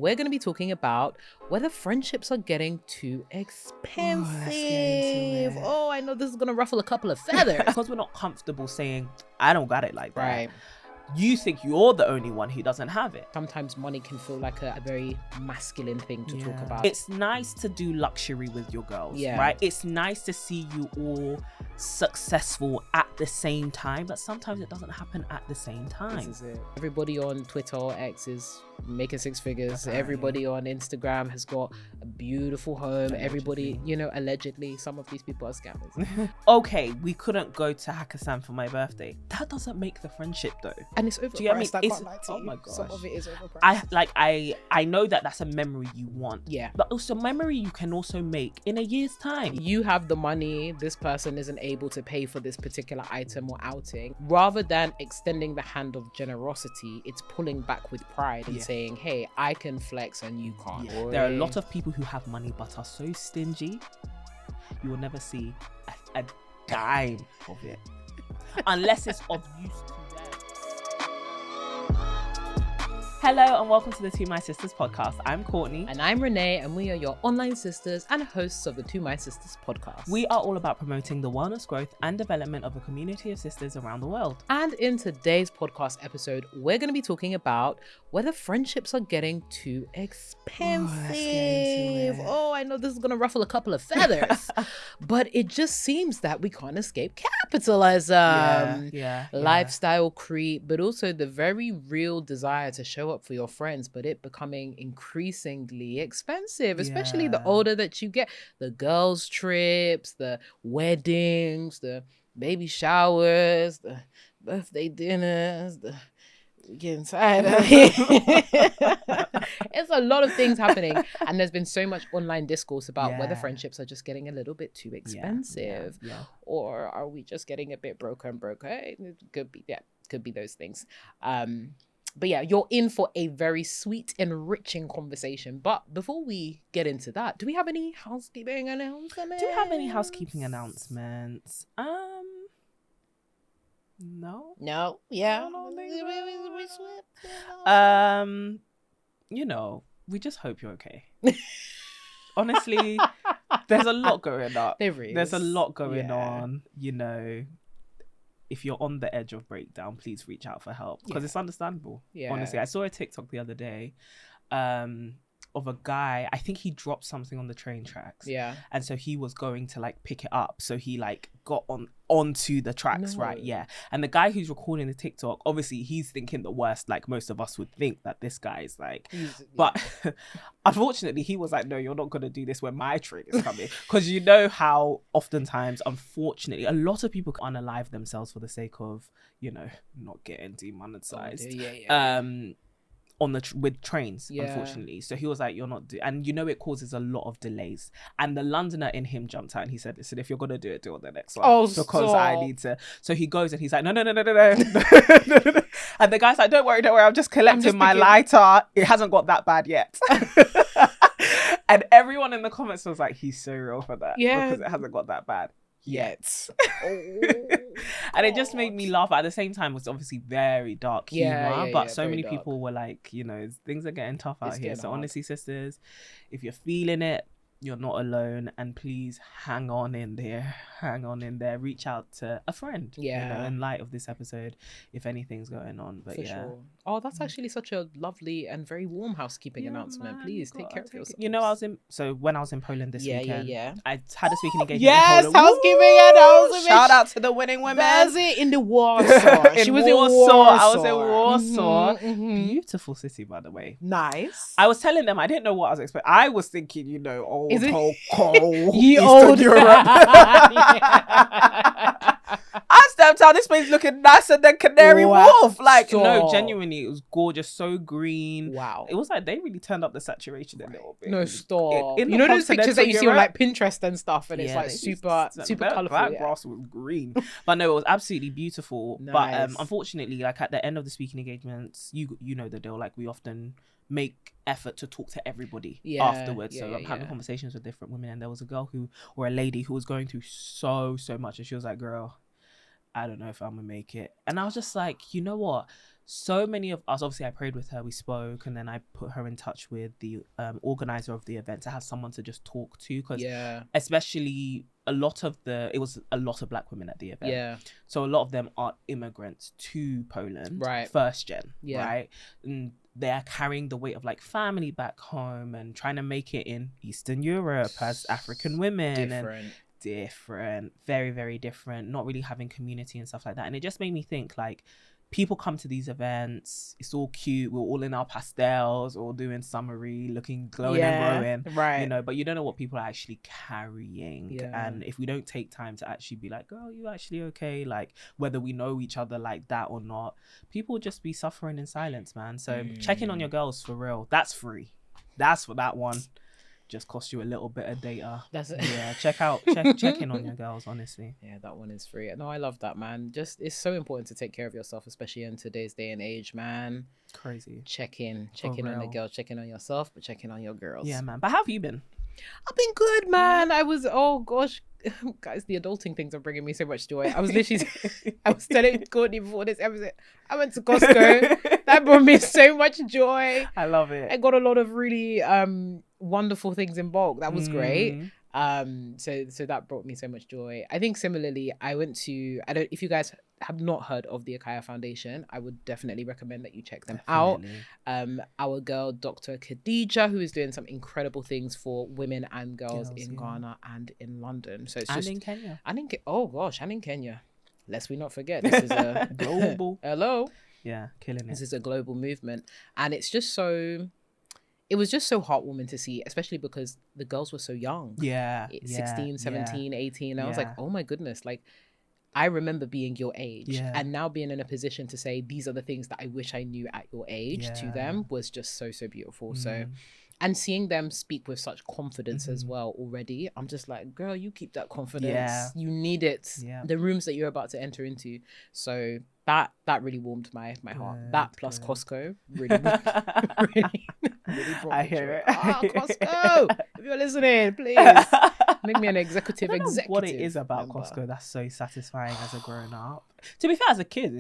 We're going to be talking about whether friendships are getting too expensive. Oh, I know this is going to ruffle a couple of feathers. Because we're not comfortable saying, I don't got it like that. Right. You think you're the only one who doesn't have it. Sometimes money can feel like a very masculine thing to talk about. It's nice to do luxury with your girls, right? It's nice to see you all successful at the same time, but sometimes it doesn't happen at the same time. This is it. Everybody on Twitter or X is making six figures. Apparently. Everybody on Instagram has got a beautiful home. Allegedly. Everybody, allegedly, some of these people are scammers. Okay, we couldn't go to Hakkasan for my birthday. That doesn't make the friendship though. And it's overpriced. Do you get me? Oh my gosh. Some of it is overpriced. I know that that's a memory you want. Yeah. But also memory you can also make in a year's time. You have the money, this person isn't able to pay for this particular item or outing. Rather than extending the hand of generosity, it's pulling back with pride and saying, hey, I can flex and you can't. Yeah. There are a lot of people who have money but are so stingy, you will never see a dime of it. Unless it's of use to them. Hello and welcome to the To My Sisters podcast. I'm Courtney. And I'm Renee, and we are your online sisters and hosts of the To My Sisters podcast. We are all about promoting the wellness, growth and development of a community of sisters around the world. And in today's podcast episode, we're going to be talking about whether friendships are getting too expensive. Oh, I know this is going to ruffle a couple of feathers, but it just seems that we can't escape capitalism, lifestyle creep, but also the very real desire to show up for your friends, but it becoming increasingly expensive, especially the older that you get. The girls' trips, the weddings, the baby showers, the birthday dinners, getting tired of it. It's a lot of things happening, and there's been so much online discourse about whether friendships are just getting a little bit too expensive, or are we just getting a bit broke? It could be those things. But yeah, you're in for a very sweet, enriching conversation. But before we get into that, do we have any housekeeping announcements? Do you have any housekeeping announcements? No. Yeah. We just hope you're okay. Honestly, there's a lot going on. There's a lot going on, If you're on the edge of breakdown, please reach out for help because it's understandable. Honestly, I saw a TikTok the other day of a guy. I think he dropped something on the train tracks. And so he was going to pick it up. So he got onto the tracks, right? Yeah. And the guy who's recording the TikTok, obviously he's thinking the worst, like most of us would think that this guy is but unfortunately he was like, no, you're not going to do this when my train is coming. Because you know how oftentimes, unfortunately, a lot of people unalive themselves for the sake of, not getting demonetized. With trains, unfortunately. So he was like, you're not and it causes a lot of delays. And the Londoner in him jumped out and he said, listen, if you're gonna do it, do it on the next one. Because I need to. So he goes and he's like, no. And the guy's like, don't worry, I'm just collecting my lighter. It hasn't got that bad yet. And everyone in the comments was like, he's so real for that. Because it hasn't got that bad yet. And it just made me laugh. At the same time, it was obviously very dark humor, but so many people were like, things are getting tough out here. So honestly, sisters, if you're feeling it, you're not alone, and please hang on in there. Reach out to a friend, in light of this episode, if anything's going on. But sure. Oh, that's actually such a lovely and very warm housekeeping announcement. Please take care of yourself. When I was in Poland this weekend, I had a speaking engagement. Yes, in Poland. housekeeping announcement. Shout out to the winning women. In the Warsaw. She was in Warsaw. I was in Warsaw. Beautiful city, by the way. Nice. I was telling them I didn't know what I was expecting. I was thinking, old cold Ye Eastern old Europe. I stepped out. This place looking nicer than Canary Wharf. No, genuinely, it was gorgeous. So green. Wow. It was like they really turned up the saturation a little bit. No, stop. Those pictures that you see on Pinterest and stuff, and it's super colourful. That grass was green. But no, it was absolutely beautiful. Nice. But unfortunately, at the end of the speaking engagements, you know the deal. We often make effort to talk to everybody afterwards. So I'm having conversations with different women, and there was a girl or a lady who was going through so much, and she was like, girl, I don't know if I'm gonna make it. And I was just like, you know what? So many of us, obviously I prayed with her, we spoke, and then I put her in touch with the organizer of the event to have someone to just talk to, because especially it was a lot of black women at the event. So a lot of them are immigrants to Poland, first gen, right? And they're carrying the weight of like family back home and trying to make it in Eastern Europe as African women. Different, very, very different, not really having community and stuff like that. And it just made me think, like, people come to these events, it's all cute, we're all in our pastels, all doing summery, looking glowing and glowing, you know, but you don't know what people are actually carrying. And if we don't take time to actually be like, girl, you actually okay, like whether we know each other like that or not, people will just be suffering in silence, man. So check in on your girls, for real. That's free. That's for that one. Just cost you a little bit of data. That's it. Yeah, check in on your girls, honestly. Yeah, that one is free. No, I love that, man. Just, it's so important to take care of yourself, especially in today's day and age, man. Crazy. Check in on the girls, check in on yourself, but check in on your girls. Yeah, man. But how have you been? I've been good, man. I was, oh gosh, guys, the adulting things are bringing me so much joy. I was literally, I was telling Courtney before this episode, I went to Costco. That brought me so much joy. I love it. I got a lot of really wonderful things in bulk. That was great. So that brought me so much joy. I think similarly, I went to, if you guys have not heard of the Akaya Foundation, I would definitely recommend that you check them out. Our girl, Dr. Khadija, who is doing some incredible things for women and girls in Ghana and in London. So it's in Kenya. And in Kenya. Lest we not forget, this is a global. Hello. Yeah, killing it. This is a global movement. And it's just so... It was just so heartwarming to see, especially because the girls were so young. 16, 17, 18. I was like, oh my goodness. Like, I remember being your age and now being in a position to say, these are the things that I wish I knew at your age to them was just so, so beautiful. So, and seeing them speak with such confidence as well already, I'm just like, girl, you keep that confidence. You need it. The rooms that you're about to enter into. So that really warmed my heart. That plus Costco really brought I hear it. Costco, if you're listening, please make me an executive. What it is about member. Costco that's so satisfying as a grown up. To be fair, as a kid, it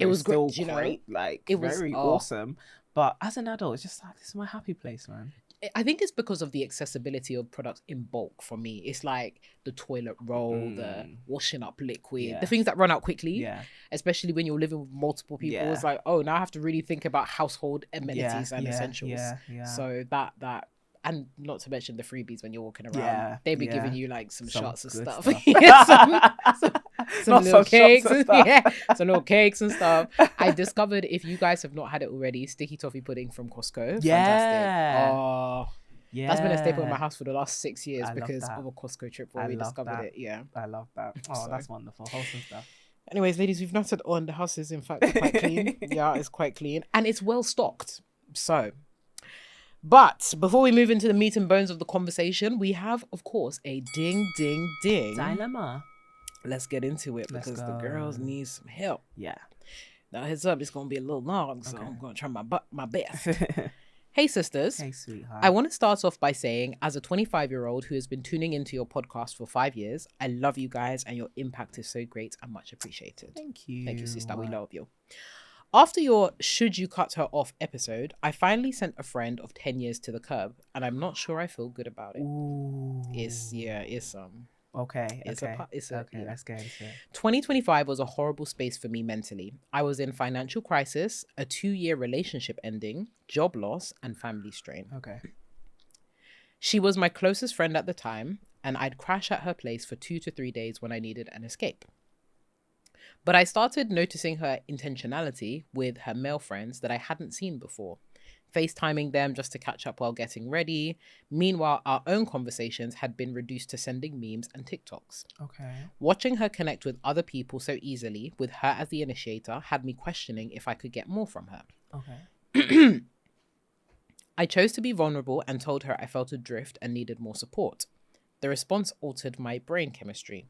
was still great. Like, it was very awesome. But as an adult, it's just like, this is my happy place, man. I think it's because of the accessibility of products in bulk for me. It's like the toilet roll, the washing up liquid, the things that run out quickly, especially when you're living with multiple people. It's like, oh, now I have to really think about household amenities and essentials. So that, and not to mention the freebies when you're walking around. They be giving you like some shots of stuff. some little cakes. Some little cakes and stuff. I discovered, if you guys have not had it already, sticky toffee pudding from Costco. Fantastic. Oh, that's been a staple in my house for the last 6 years because of a Costco trip where we discovered it. I love that. Oh, that's wonderful. Wholesome stuff. Anyways, ladies, we've noted on the house is in fact quite clean. It's quite clean and it's well stocked. So, but before we move into the meat and bones of the conversation, we have, of course, a ding, ding, ding dilemma. Let's get into it because the girls need some help. Yeah. Now, heads up, it's going to be a little long, so I'm going to try my best. Hey, sisters. Hey, sweetheart. I want to start off by saying, as a 25-year-old who has been tuning into your podcast for 5 years, I love you guys and your impact is so great and much appreciated. Thank you. Thank you, sister. We love you. After your Should You Cut Her Off episode, I finally sent a friend of 10 years to the curb, and I'm not sure I feel good about it. Ooh. It's Okay. Let's get into it. 2025 was a horrible space for me mentally. I was in financial crisis, a 2-year relationship ending, job loss, and family strain. Okay. She was my closest friend at the time, and I'd crash at her place for 2 to 3 days when I needed an escape. But I started noticing her intentionality with her male friends that I hadn't seen before, FaceTiming them just to catch up while getting ready. Meanwhile, our own conversations had been reduced to sending memes and TikToks. Okay. Watching her connect with other people so easily, with her as the initiator, had me questioning if I could get more from her. Okay. I chose to be vulnerable and told her I felt adrift and needed more support. The response altered my brain chemistry.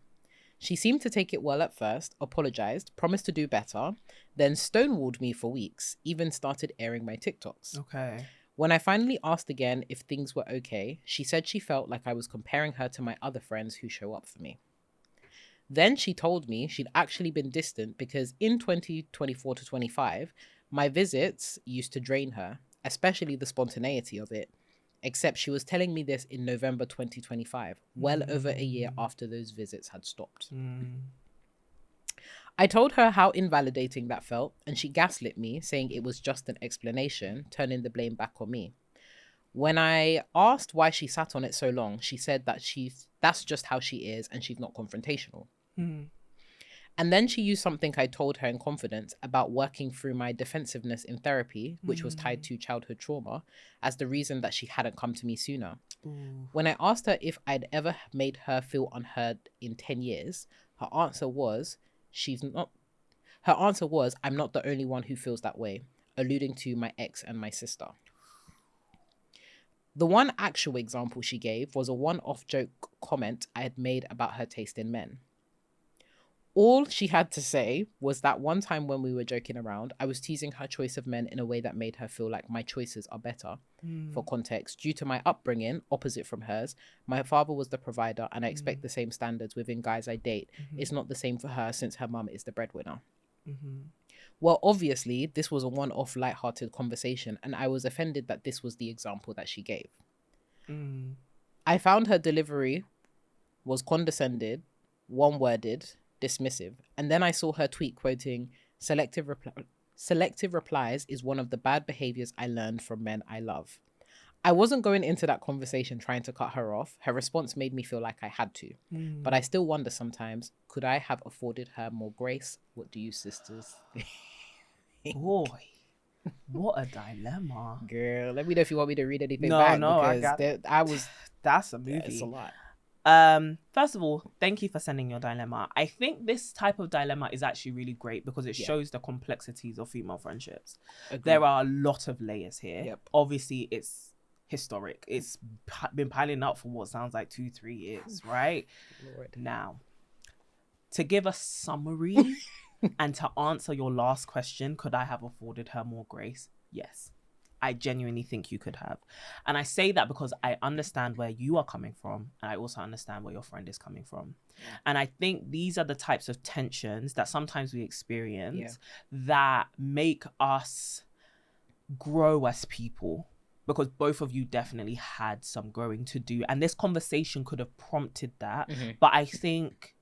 She seemed to take it well at first, apologized, promised to do better, then stonewalled me for weeks, even started airing my TikToks. Okay. When I finally asked again if things were okay, she said she felt like I was comparing her to my other friends who show up for me. Then she told me she'd actually been distant because in 2024 to 25, my visits used to drain her, especially the spontaneity of it. Except she was telling me this in November 2025, well over a year after those visits had stopped. I told her how invalidating that felt, and she gaslit me, saying it was just an explanation, turning the blame back on me. When I asked why she sat on it so long, she said that that's just how she is and she's not confrontational. And then she used something I told her in confidence about working through my defensiveness in therapy, which was tied to childhood trauma, as the reason that she hadn't come to me sooner. When I asked her if I'd ever made her feel unheard in 10 years, her answer was, I'm not the only one who feels that way, alluding to my ex and my sister. The one actual example she gave was a one-off joke comment I had made about her taste in men. All she had to say was that one time when we were joking around, I was teasing her choice of men in a way that made her feel like my choices are better. For context, due to my upbringing, opposite from hers, my father was the provider and I expect the same standards within guys I date. It's not the same for her since her mum is the breadwinner. Well, obviously, this was a one-off lighthearted conversation and I was offended that this was the example that she gave. I found her delivery was condescended, one-worded, dismissive, and then I saw her tweet quoting, selective replies is one of the bad behaviors I learned from men I love. I wasn't going into that conversation trying to cut her off. Her response made me feel like I had to, but I still wonder sometimes, could I have afforded her more grace? What do you sisters think? Boy, what a dilemma. Girl, let me know if you want me to read anything back. No, because that's a movie. It's a lot. First of all, thank you for sending your dilemma. I think this type of dilemma is actually really great because it shows the complexities of female friendships. Agreed. There are a lot of layers here. Obviously, it's historic. It's been piling up for what sounds like 2-3 years, right? Lord. Now, to give a summary and to answer your last question, could I have afforded her more grace? Yes. I genuinely think you could have. And I say that because I understand where you are coming from. And I also understand where your friend is coming from. And I think these are the types of tensions that sometimes we experience that make us grow as people. Because both of you definitely had some growing to do. And this conversation could have prompted that. But I think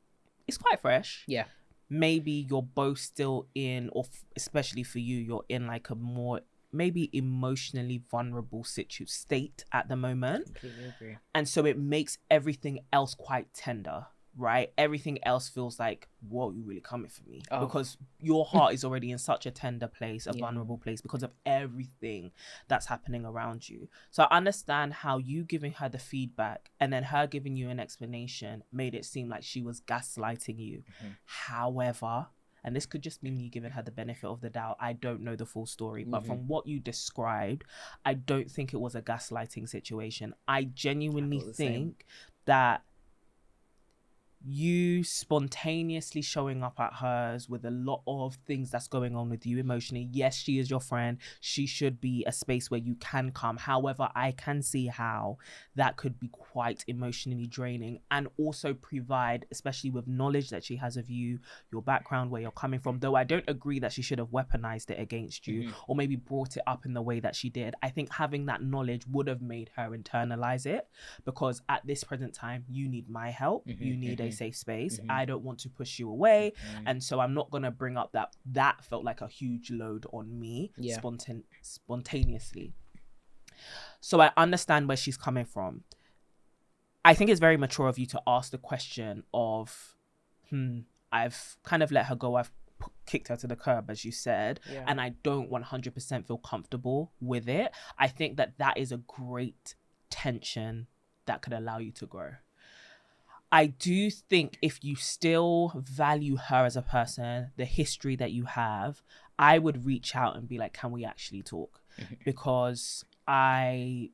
it's quite fresh. Yeah. Maybe you're both still in, or especially for you, you're in like a more maybe emotionally vulnerable state at the moment. Completely agree. And so it makes everything else quite tender, right? Everything else feels like, whoa, you really coming for me. Because your heart is already in such a tender place, a vulnerable place because of everything that's happening around you. So I understand how you giving her the feedback and then her giving you an explanation made it seem like she was gaslighting you. However, and this could just be me giving her the benefit of the doubt. I don't know the full story. But from what you described, I don't think it was a gaslighting situation. I genuinely think that you spontaneously showing up at hers with a lot of things that's going on with you emotionally. Yes, she is your friend. She should be a space where you can come. However, I can see how that could be quite emotionally draining and also provide, especially with knowledge that she has of you, your background, where you're coming from. Though I don't agree that she should have weaponized it against you or maybe brought it up in the way that she did. I think having that knowledge would have made her internalize it because at this present time, you need my help. You need a safe space. I don't want to push you away. And so I'm not going to bring up that felt like a huge load on me spontaneously. So I understand where she's coming from. I think it's very mature of you to ask the question of, I've kind of let her go. I've kicked her to the curb, as you said, and I don't 100% feel comfortable with it. I think that is a great tension that could allow you to grow. I do think if you still value her as a person, the history that you have, I would reach out and be like, can we actually talk? Because I,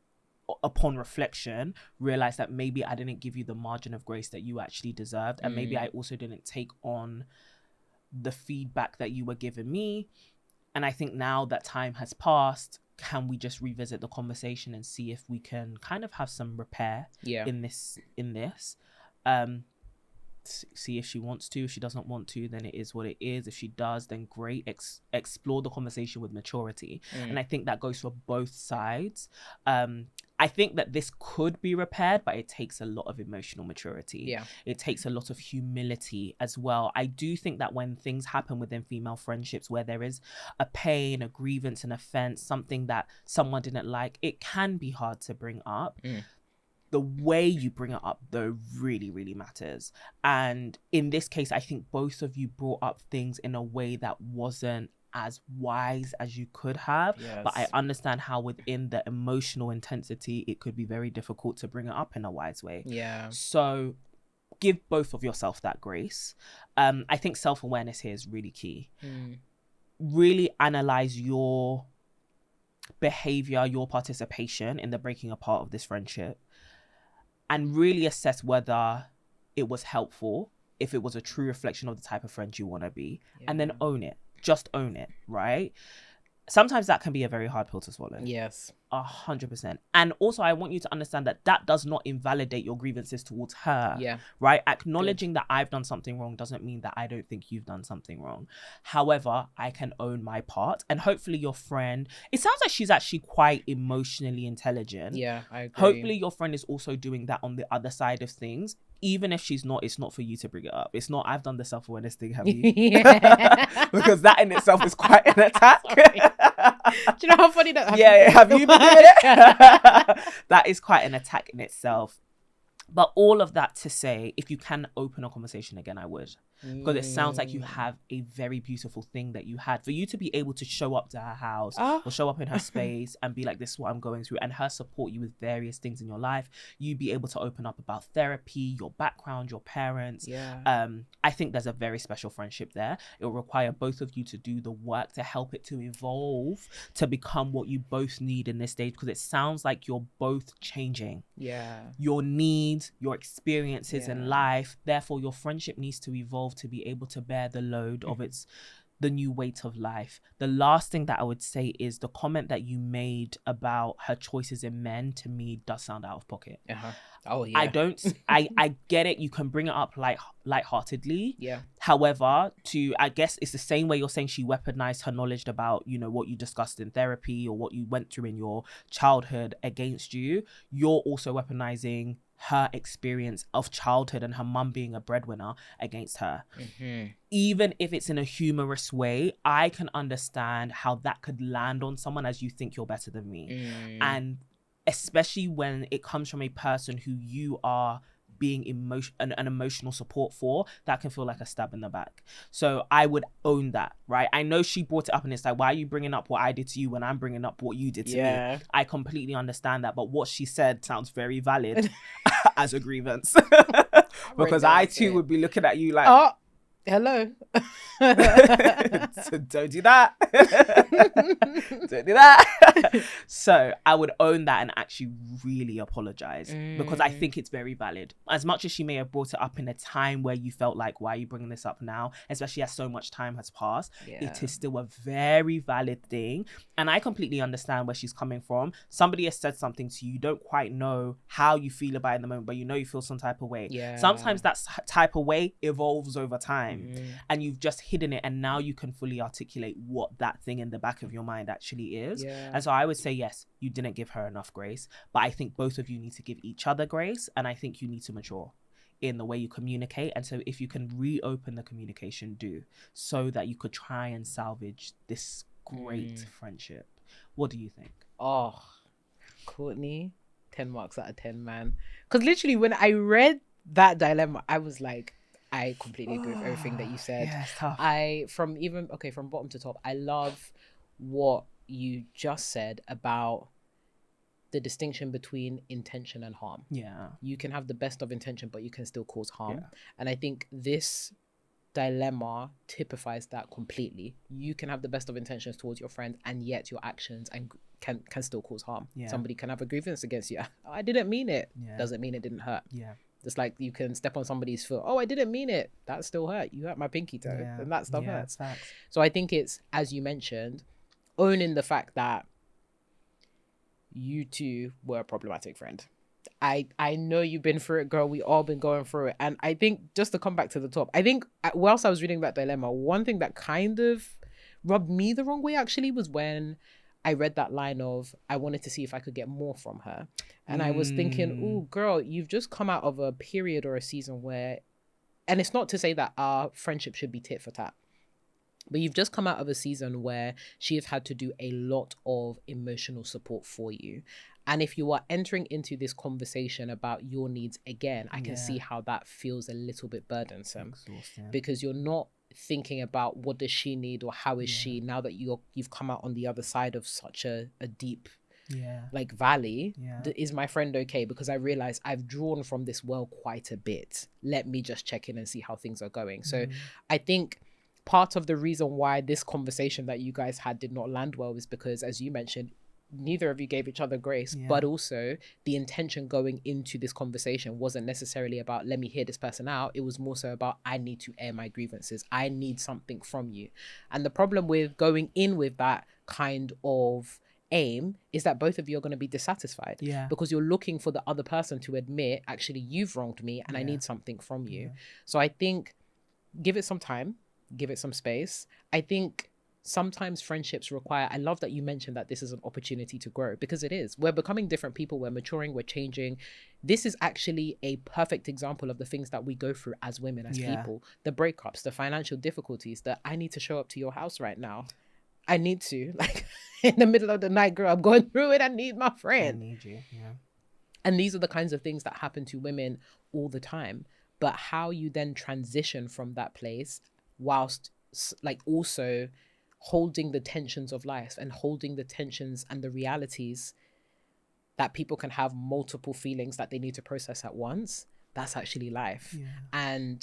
upon reflection, realized that maybe I didn't give you the margin of grace that you actually deserved. And maybe I also didn't take on the feedback that you were giving me. And I think now that time has passed, can we just revisit the conversation and see if we can kind of have some repair in this? see if she wants to. If she doesn't want to, then it is what it is. If she does, then great. Explore the conversation with maturity. And I think that goes for both sides. I think that this could be repaired, but it takes a lot of emotional maturity. Yeah. It takes a lot of humility as well. I do think that when things happen within female friendships where there is a pain, a grievance, an offense, something that someone didn't like, it can be hard to bring up. The way you bring it up, though, really, really matters. And in this case, I think both of you brought up things in a way that wasn't as wise as you could have. Yes. But I understand how within the emotional intensity, it could be very difficult to bring it up in a wise way. Yeah. So give both of yourself that grace. I think self-awareness here is really key. Really analyze your behavior, your participation in the breaking apart of this friendship, and really assess whether it was helpful, if it was a true reflection of the type of friend you want to be, and then own it. Just own it, right? Sometimes that can be a very hard pill to swallow. Yes. 100%. And also, I want you to understand that that does not invalidate your grievances towards her. Yeah. Right? Acknowledging that I've done something wrong doesn't mean that I don't think you've done something wrong. However, I can own my part. And hopefully your friend, it sounds like she's actually quite emotionally intelligent. Yeah, I agree. Hopefully your friend is also doing that on the other side of things. Even if she's not, it's not for you to bring it up. It's not, I've done the self-awareness thing, have you? Because that in itself is quite an attack. Do you know how funny that? Have you been doing it? That is quite an attack in itself. But all of that to say, if you can open a conversation again, I would. Because it sounds like you have a very beautiful thing that you had. For you to be able to show up to her house or show up in her space and be like, this is what I'm going through, and her support you with various things in your life, you be able to open up about therapy, your background, your parents. Yeah. I think there's a very special friendship there. It will require both of you to do the work to help it to evolve, to become what you both need in this stage, because it sounds like you're both changing. Yeah. Your needs, your experiences in life, therefore your friendship needs to evolve to be able to bear the load of the new weight of life. The last thing that I would say is the comment that you made about her choices in men, to me, does sound out of pocket. Oh yeah. I get it. You can bring it up lightheartedly. Yeah. However, I guess it's the same way you're saying she weaponized her knowledge about, what you discussed in therapy or what you went through in your childhood against you. You're also weaponizing her experience of childhood and her mum being a breadwinner against her. Even if it's in a humorous way, I can understand how that could land on someone as you think you're better than me. And especially when it comes from a person who you are being an emotional support for, that can feel like a stab in the back. So I would own that, right? I know she brought it up and it's like, why are you bringing up what I did to you when I'm bringing up what you did to me? I completely understand that, but what she said sounds very valid as a grievance. Because I too would be looking at you like, oh, hello. So don't do that. Don't do that. So I would own that and actually really apologize, because I think it's very valid. As much as she may have brought it up in a time where you felt like, why are you bringing this up now? Especially as so much time has passed, it is still a very valid thing. And I completely understand where she's coming from. Somebody has said something to you, you don't quite know how you feel about it in the moment, but you know you feel some type of way. Sometimes that type of way evolves over time. And you've just hidden it, and now you can fully articulate what that thing in the back of your mind actually is. And so I would say, yes, you didn't give her enough grace, but I think both of you need to give each other grace, and I think you need to mature in the way you communicate. And so if you can reopen the communication, do, so that you could try and salvage this great friendship. What do you think? Oh, Courtney, 10 marks out of 10, man. Because literally when I read that dilemma, I was like, I completely agree with everything that you said. Yeah, it's tough. From bottom to top, I love what you just said about the distinction between intention and harm. Yeah. You can have the best of intention, but you can still cause harm. And I think this dilemma typifies that completely. You can have the best of intentions towards your friend, and yet your actions can still cause harm. Somebody can have a grievance against you. I didn't mean it. Doesn't mean it didn't hurt. Just like you can step on somebody's foot. Oh, I didn't mean it. That still hurt. You hurt my pinky toe. And that stuff hurts. So I think it's, as you mentioned, owning the fact that you two were a problematic friend. I know you've been through it, girl. We all been going through it. And I think, just to come back to the top, I think whilst I was reading that dilemma, one thing that kind of rubbed me the wrong way actually was when I read that line of, I wanted to see if I could get more from her. And I was thinking, oh, girl, you've just come out of a period or a season where, and it's not to say that our friendship should be tit for tat, but you've just come out of a season where she has had to do a lot of emotional support for you. And if you are entering into this conversation about your needs again, I can see how that feels a little bit burdensome. Because you're not thinking about what does she need or how is she, now that you've come out on the other side of such a deep like valley. Is my friend okay? Because I realize I've drawn from this well quite a bit. Let me just check in and see how things are going. So I think part of the reason why this conversation that you guys had did not land well is because, as you mentioned, neither of you gave each other grace, but also the intention going into this conversation wasn't necessarily about, let me hear this person out. It was more so about, I need to air my grievances. I need something from you. And the problem with going in with that kind of aim is that both of you are going to be dissatisfied because you're looking for the other person to admit, actually, you've wronged me and I need something from you. So I think give it some time, give it some space. I think sometimes friendships require, I love that you mentioned that this is an opportunity to grow, because it is. We're becoming different people, we're maturing, we're changing. This is actually a perfect example of the things that we go through as women, as people. The breakups, the financial difficulties, that I need to show up to your house right now. I need to, like, in the middle of the night, girl, I'm going through it. I need my friend. I need you, And these are the kinds of things that happen to women all the time. But how you then transition from that place whilst, like, also holding the tensions of life and holding the tensions and the realities that people can have multiple feelings that they need to process at once. That's actually life. And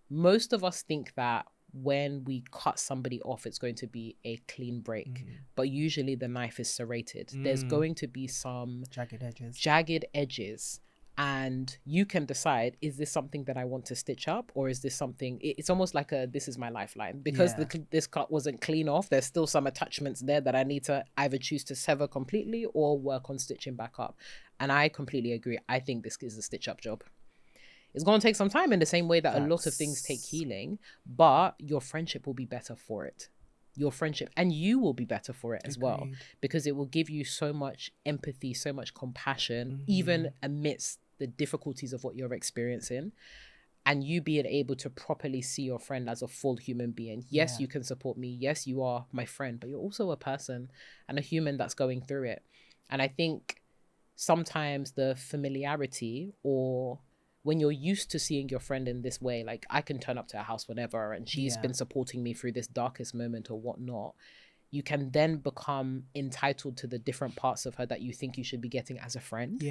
most of us think that when we cut somebody off, it's going to be a clean break. But usually the knife is serrated. There's going to be some jagged edges. And you can decide, is this something that I want to stitch up, or is this something, it's almost like this is my lifeline, because this cut wasn't clean off. There's still some attachments there that I need to either choose to sever completely or work on stitching back up. And I completely agree. I think this is a stitch up job. It's going to take some time, in the same way that a lot of things take healing, but your friendship will be better for it. Your friendship, and you will be better for it as well, because it will give you so much empathy, so much compassion, even amidst the difficulties of what you're experiencing, and you being able to properly see your friend as a full human being. Yes, you can support me. Yes, you are my friend, but you're also a person and a human that's going through it. And I think sometimes the familiarity, or when you're used to seeing your friend in this way, like, I can turn up to her house whenever and she's been supporting me through this darkest moment or whatnot, you can then become entitled to the different parts of her that you think you should be getting as a friend.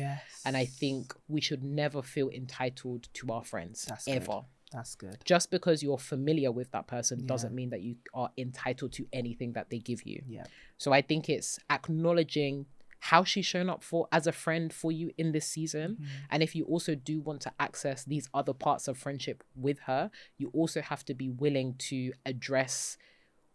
And I think we should never feel entitled to our friends. Ever. Good. That's good. Just because you're familiar with that person doesn't mean that you are entitled to anything that they give you. So I think it's acknowledging how she's shown up for as a friend for you in this season. And if you also do want to access these other parts of friendship with her, you also have to be willing to address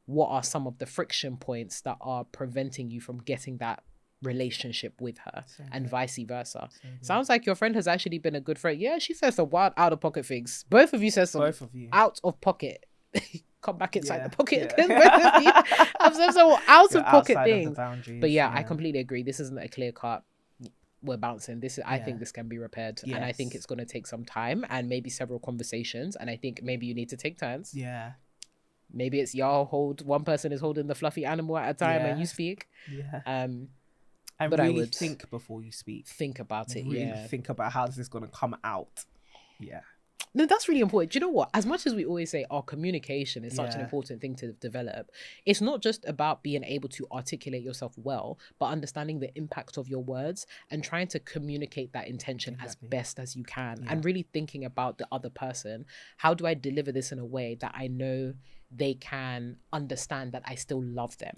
what are some of the friction points that are preventing you from getting that relationship with her, and vice versa. Sounds like your friend has actually been a good friend. Yeah, she says some wild out of pocket things. Both of you said some out of pocket. Come back inside the pocket. I've said some out of pocket things. But I completely agree. This isn't a clear cut, we're bouncing. This is, I think this can be repaired. And I think it's going to take some time and maybe several conversations. And I think maybe you need to take turns. Maybe it's one person is holding the fluffy animal at a time and you speak. And but really, I would think before you speak. Think about it. Really think about how this is going to come out. No, that's really important. Do you know what? As much as we always say our communication is such an important thing to develop, it's not just about being able to articulate yourself well, but understanding the impact of your words and trying to communicate that intention as best as you can, and really thinking about the other person. How do I deliver this in a way that I know they can understand that I still love them?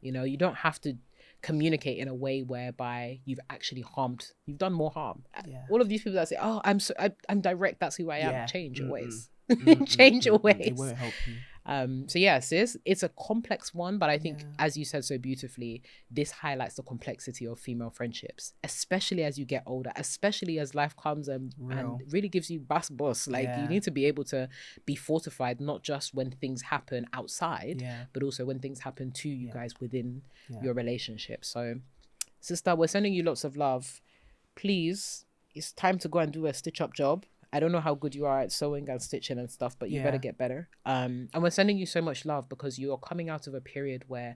You know, you don't have to communicate in a way whereby you've actually you've done more harm. All of these people that say, oh, I'm direct, that's who I am. Change your ways. Change your ways. It won't help you. So yeah, sis, it's a complex one, but I think, as you said so beautifully, this highlights the complexity of female friendships, especially as you get older, especially as life comes and really gives you boss. Like, you need to be able to be fortified, not just when things happen outside, but also when things happen to you guys within your relationship. So, sister, we're sending you lots of love. Please, it's time to go and do a stitch-up job. I don't know how good you are at sewing and stitching and stuff, but you better get better. And we're sending you so much love because you are coming out of a period where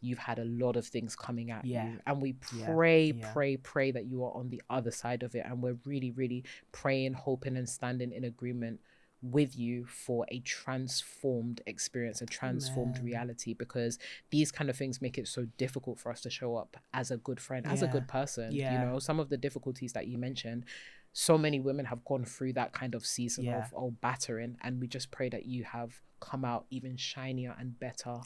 you've had a lot of things coming at you. And we pray that you are on the other side of it. And we're really, really praying, hoping, and standing in agreement with you for a transformed experience, a transformed reality, because these kind of things make it so difficult for us to show up as a good friend, as a good person. You know, some of the difficulties that you mentioned, so many women have gone through that kind of season of battering, and we just pray that you have come out even shinier and better.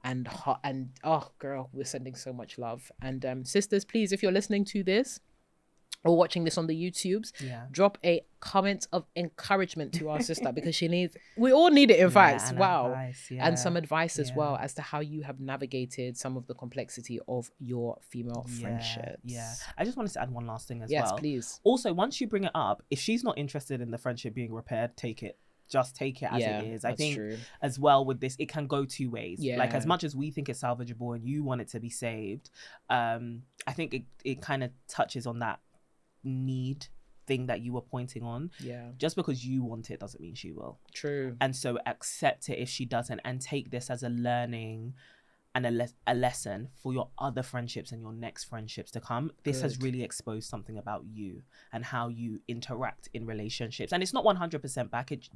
And hot. And oh girl, we're sending so much love. And sisters, please, if you're listening to this or watching this on the YouTubes, drop a comment of encouragement to our sister, because we all need it, in fact. And some advice as well as to how you have navigated some of the complexity of your female friendships. I just wanted to add one last thing as well. Yes, please. Also, once you bring it up, if she's not interested in the friendship being repaired, take it. Just take it as it is. I think as well with this, it can go two ways. Like, as much as we think it's salvageable and you want it to be saved, I think it kind of touches on that need thing that you were pointing on. Just because you want it doesn't mean she will. True. And so accept it if she doesn't, and take this as a learning and a lesson for your other friendships and your next friendships to come. This has really exposed something about you and how you interact in relationships. And it's not 100%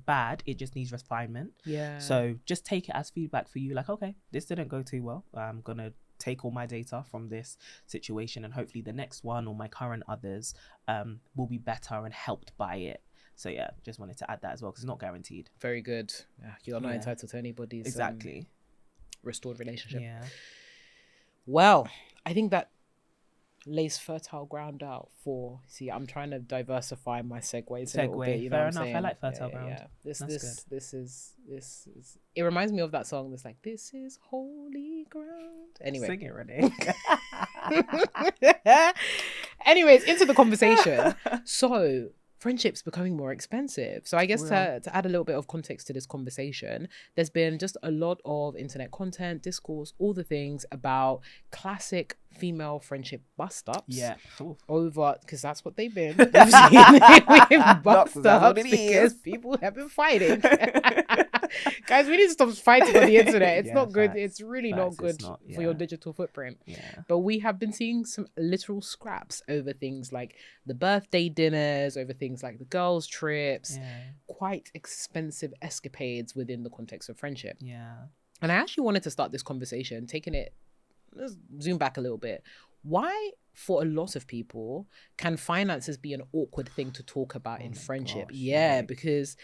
bad. It just needs refinement. So just take it as feedback for you. Like, okay, this didn't go too well. I'm going to take all my data from this situation, and hopefully the next one or my current others will be better and helped by it. So yeah, just wanted to add that as well, because it's not guaranteed. Very good. You're not entitled to anybody's restored relationship. Well, I think that lays fertile ground out for, I'm trying to diversify my segues a little bit, you know. Fair enough. I like fertile ground. This is it reminds me of that song that's like, this is holy ground. Anyway, sing it, Renee. Anyways, into the conversation. So friendships becoming more expensive. So I guess to add a little bit of context to this conversation, there's been just a lot of internet content, discourse, all the things about classic female friendship bust-ups. Over, because that's what they've been. Bust-ups because people have been fighting. Guys, we need to stop fighting on the internet. It's not good. It's really not good for your digital footprint. But we have been seeing some literal scraps over things like the birthday dinners, over things like the girls' trips, quite expensive escapades within the context of friendship. And I actually wanted to start this conversation, let's zoom back a little bit. Why, for a lot of people, can finances be an awkward thing to talk about in friendship? Because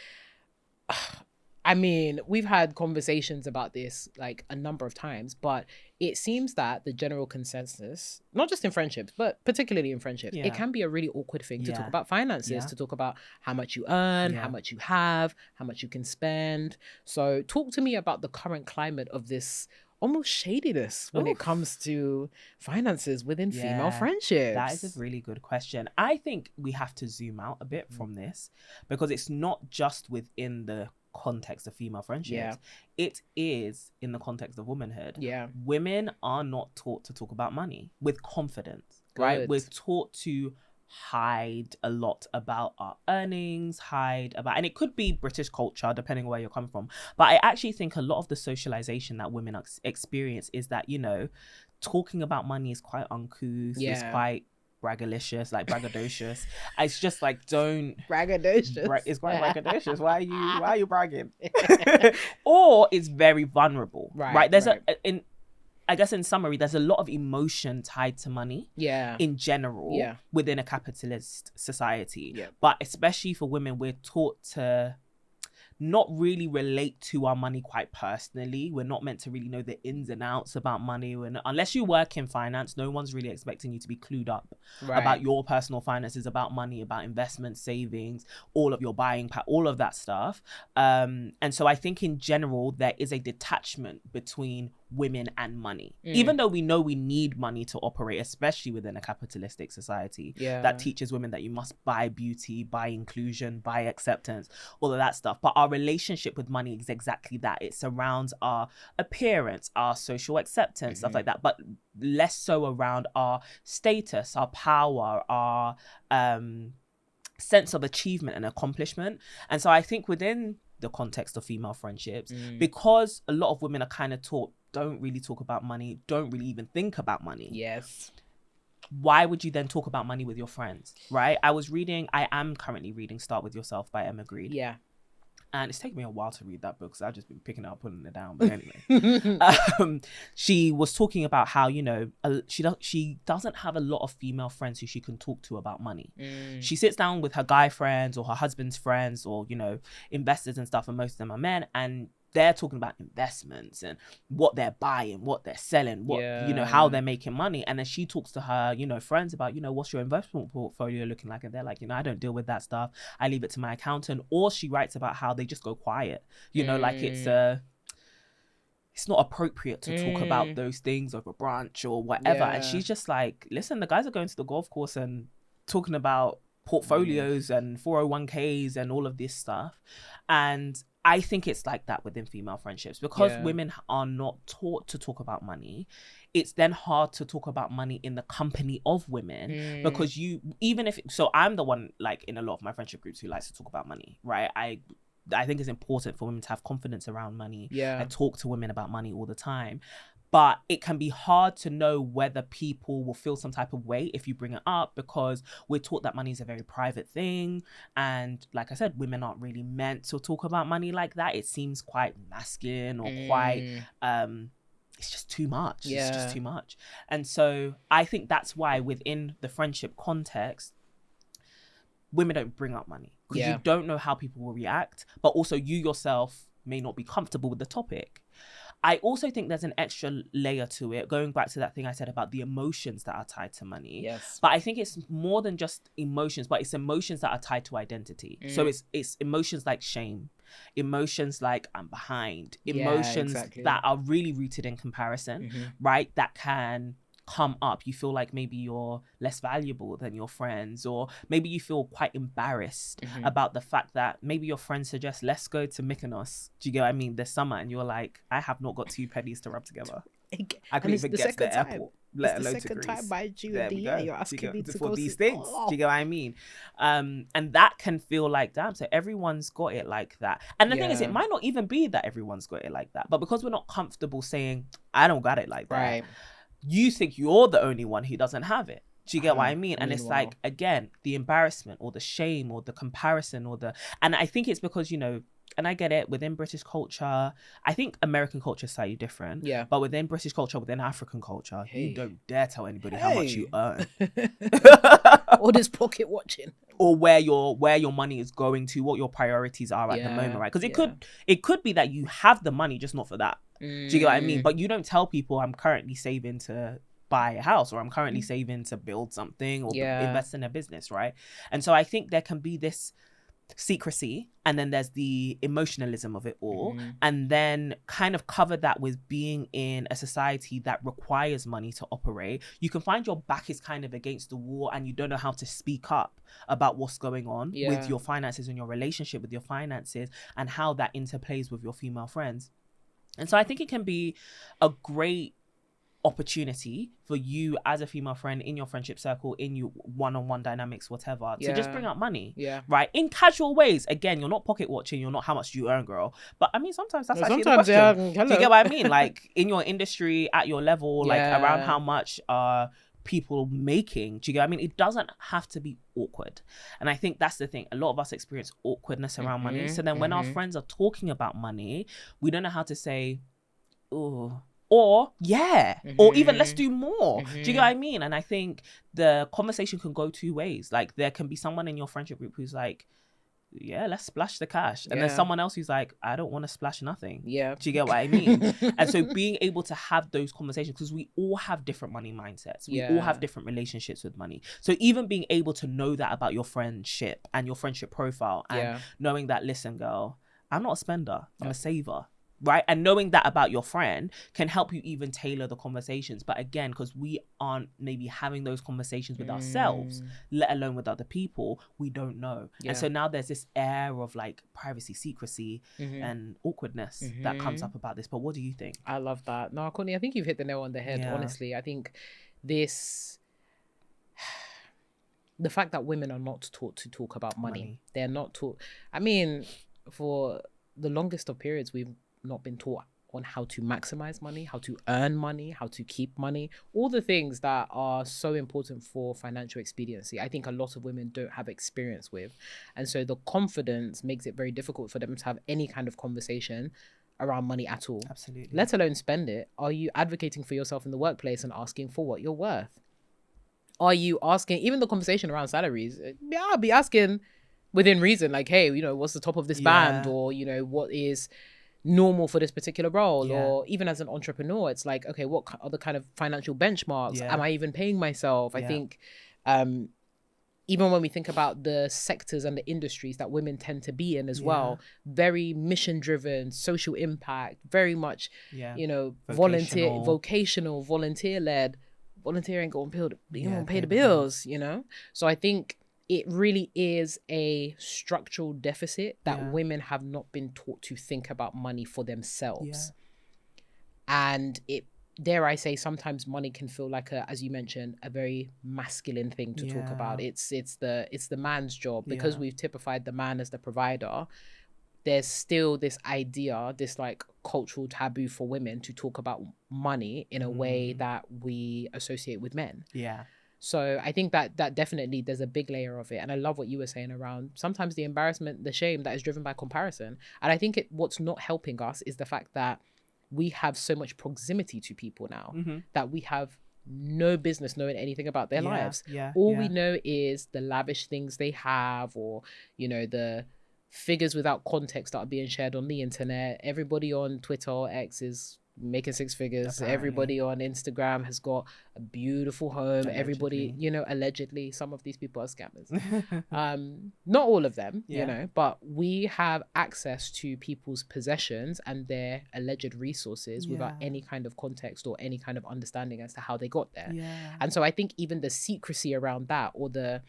I mean, we've had conversations about this like a number of times, but it seems that the general consensus, not just in friendships, but particularly in friendships, it can be a really awkward thing to talk about finances, to talk about how much you earn, how much you have, how much you can spend. So talk to me about the current climate of this almost shadiness when it comes to finances within female friendships. That is a really good question. I think we have to zoom out a bit from this, because it's not just within the context of female friendships. It is in the context of womanhood. Women are not taught to talk about money with confidence, right? We're taught to hide a lot about our earnings, and it could be British culture depending on where you're coming from, but I actually think a lot of the socialization that women experience is that, you know, talking about money is quite uncouth, it's quite braggadocious. It's just like, don't braggadocious. It's quite braggadocious. Why are you bragging? Or it's very vulnerable, right? There's I guess in summary, there's a lot of emotion tied to money in general within a capitalist society. But especially for women, we're taught to not really relate to our money quite personally. We're not meant to really know the ins and outs about money. Unless you work in finance, no one's really expecting you to be clued up about your personal finances, about money, about investment, savings, all of your buying power, all of that stuff. And so I think in general, there is a detachment between women and money. Even though we know we need money to operate, especially within a capitalistic society that teaches women that you must buy beauty, buy inclusion, buy acceptance, all of that stuff. But our relationship with money is exactly that. It surrounds our appearance, our social acceptance, stuff like that, but less so around our status, our power, our sense of achievement and accomplishment. And so I think within the context of female friendships, because a lot of women are kind of taught, don't really talk about money, don't really even think about money. Yes. Why would you then talk about money with your friends, right? I am currently reading Start With Yourself by Emma Green. Yeah. And it's taken me a while to read that book because I've just been picking it up, putting it down. But anyway, she was talking about how, you know, she doesn't have a lot of female friends who she can talk to about money. She sits down with her guy friends or her husband's friends or, you know, investors and stuff, and most of them are men, and they're talking about investments and what they're buying, what they're selling, you know, how they're making money. And then she talks to her, you know, friends about, you know, what's your investment portfolio looking like? And they're like, you know, I don't deal with that stuff. I leave it to my accountant. Or she writes about how they just go quiet, you know, like it's not appropriate to talk about those things over brunch or whatever. And she's just like, listen, the guys are going to the golf course and talking about portfolios and 401ks and all of this stuff. And I think it's like that within female friendships because women are not taught to talk about money. It's then hard to talk about money in the company of women because I'm the one, like, in a lot of my friendship groups who likes to talk about money, right? I think it's important for women to have confidence around money. I talk to women about money all the time. But it can be hard to know whether people will feel some type of way if you bring it up because we're taught that money is a very private thing. And like I said, women aren't really meant to talk about money like that. It seems quite masculine or quite, it's just too much. It's just too much. And so I think that's why within the friendship context, women don't bring up money because you don't know how people will react. But also you yourself may not be comfortable with the topic. I also think there's an extra layer to it, going back to that thing I said about the emotions that are tied to money. Yes. But I think it's more than just emotions, but it's emotions that are tied to identity. So it's emotions like shame, emotions like I'm behind, emotions that are really rooted in comparison, right? That can come up. You feel like maybe you're less valuable than your friends, or maybe you feel quite embarrassed about the fact that maybe your friends suggest let's go to Mykonos, do you get what I mean, this summer, and you're like, I have not got 2 pennies to rub together. I couldn't even get to the airport, let alone to Greece. Time by you in the year you're asking me to for go these things. Do you get what I mean? And that can feel like, damn, so everyone's got it like that. And the thing is, it might not even be that everyone's got it like that, but because we're not comfortable saying I don't got it like that, you think you're the only one who doesn't have it. Do you get what I mean? And it's like, again, the embarrassment or the shame or the comparison and I think it's because, you know, and I get it, within British culture, I think American culture is slightly different. Yeah. But within British culture, within African culture, you don't dare tell anybody how much you earn. Or this pocket watching. Or where your money is going to, what your priorities are at the moment, right? Because it could be that you have the money, just not for that. Do you get what I mean? But you don't tell people I'm currently saving to buy a house, or I'm currently saving to build something or invest in a business, right? And so I think there can be this secrecy, and then there's the emotionalism of it all, and then kind of cover that with being in a society that requires money to operate. You can find your back is kind of against the wall and you don't know how to speak up about what's going on with your finances and your relationship with your finances and how that interplays with your female friends. And so I think it can be a great opportunity for you as a female friend in your friendship circle, in your one-on-one dynamics, whatever, to just bring up money, right? In casual ways. Again, you're not pocket watching, you're not how much do you earn, girl. But I mean, sometimes that's actually the question. Do you get what I mean? Like in your industry, at your level, like around how much are people making? Do you get what I mean? It doesn't have to be awkward. And I think that's the thing. A lot of us experience awkwardness around money. So then when our friends are talking about money, we don't know how to say, oh, or or even let's do more. Do you get what I mean? And I think the conversation can go 2 ways. Like there can be someone in your friendship group who's like, yeah, let's splash the cash. And then someone else who's like, I don't want to splash nothing. Yeah. Do you get what I mean? And so being able to have those conversations, because we all have different money mindsets. We all have different relationships with money. So even being able to know that about your friendship and your friendship profile, and knowing that, listen, girl, I'm not a spender, I'm a saver. Right? And knowing that about your friend can help you even tailor the conversations. But again, because we aren't maybe having those conversations with ourselves, let alone with other people, we don't know. And so now there's this air of like privacy, secrecy, and awkwardness that comes up about this. But what do you think? I love that. No, Courtney, I think you've hit the nail on the head, honestly. I think the fact that women are not taught to talk about money. They're not taught. I mean, for the longest of periods, we've not been taught on how to maximize money, how to earn money, how to keep money, all the things that are so important for financial expediency. I think a lot of women don't have experience with. And so the confidence makes it very difficult for them to have any kind of conversation around money at all. Absolutely. Let alone spend it. Are you advocating for yourself in the workplace and asking for what you're worth? Are you asking, even the conversation around salaries, I'll be asking within reason, like, hey, you know, what's the top of this band? Or, you know, what is normal for this particular role? Or even as an entrepreneur, it's like, okay, what are the kind of financial benchmarks? Am I even paying myself? I think even when we think about the sectors and the industries that women tend to be in as well, very mission driven, social impact, very much you know, vocational, volunteer led. Volunteering going to pay the bills, you know? So I think it really is a structural deficit that women have not been taught to think about money for themselves. And it, dare I say, sometimes money can feel like as you mentioned, a very masculine thing to talk about. It's the man's job, because we've typified the man as the provider. There's still this idea, this like cultural taboo for women to talk about money in a way that we associate with men. So I think that definitely there's a big layer of it. And I love what you were saying around sometimes the embarrassment, the shame that is driven by comparison. And I think what's not helping us is the fact that we have so much proximity to people now that we have no business knowing anything about their lives. All we know is the lavish things they have, or, you know, the figures without context that are being shared on the internet. Everybody on Twitter or X is making six figures. Apparently. Everybody on Instagram has got a beautiful home. Allegedly. Everybody, you know, allegedly, some of these people are scammers. Not all of them, you know, but we have access to people's possessions and their alleged resources without any kind of context or any kind of understanding as to how they got there. And so I think even the secrecy around that, or the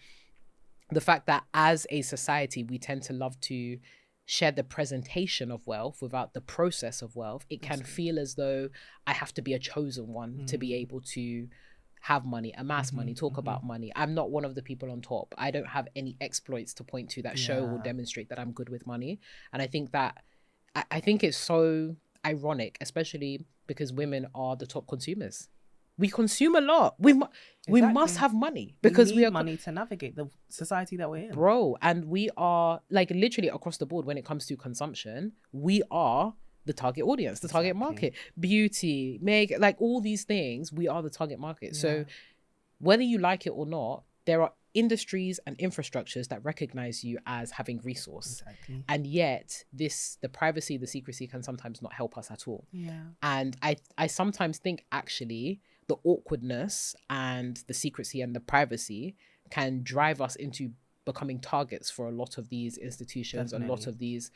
fact that as a society, we tend to love to share the presentation of wealth without the process of wealth, it can feel as though I have to be a chosen one to be able to have money, amass money, talk about money. I'm not one of the people on top. I don't have any exploits to point to that show or demonstrate that I'm good with money. And I think that, I think it's so ironic, especially because women are the top consumers. We consume a lot. We must have money because we need money to navigate the society that we're in, bro. And we are like literally across the board when it comes to consumption. We are the target audience, the target market. Beauty, make, like all these things. We are the target market. So whether you like it or not, there are industries and infrastructures that recognize you as having resource. And yet the privacy, the secrecy can sometimes not help us at all. And I sometimes think actually the awkwardness and the secrecy and the privacy can drive us into becoming targets for a lot of these institutions, a lot of these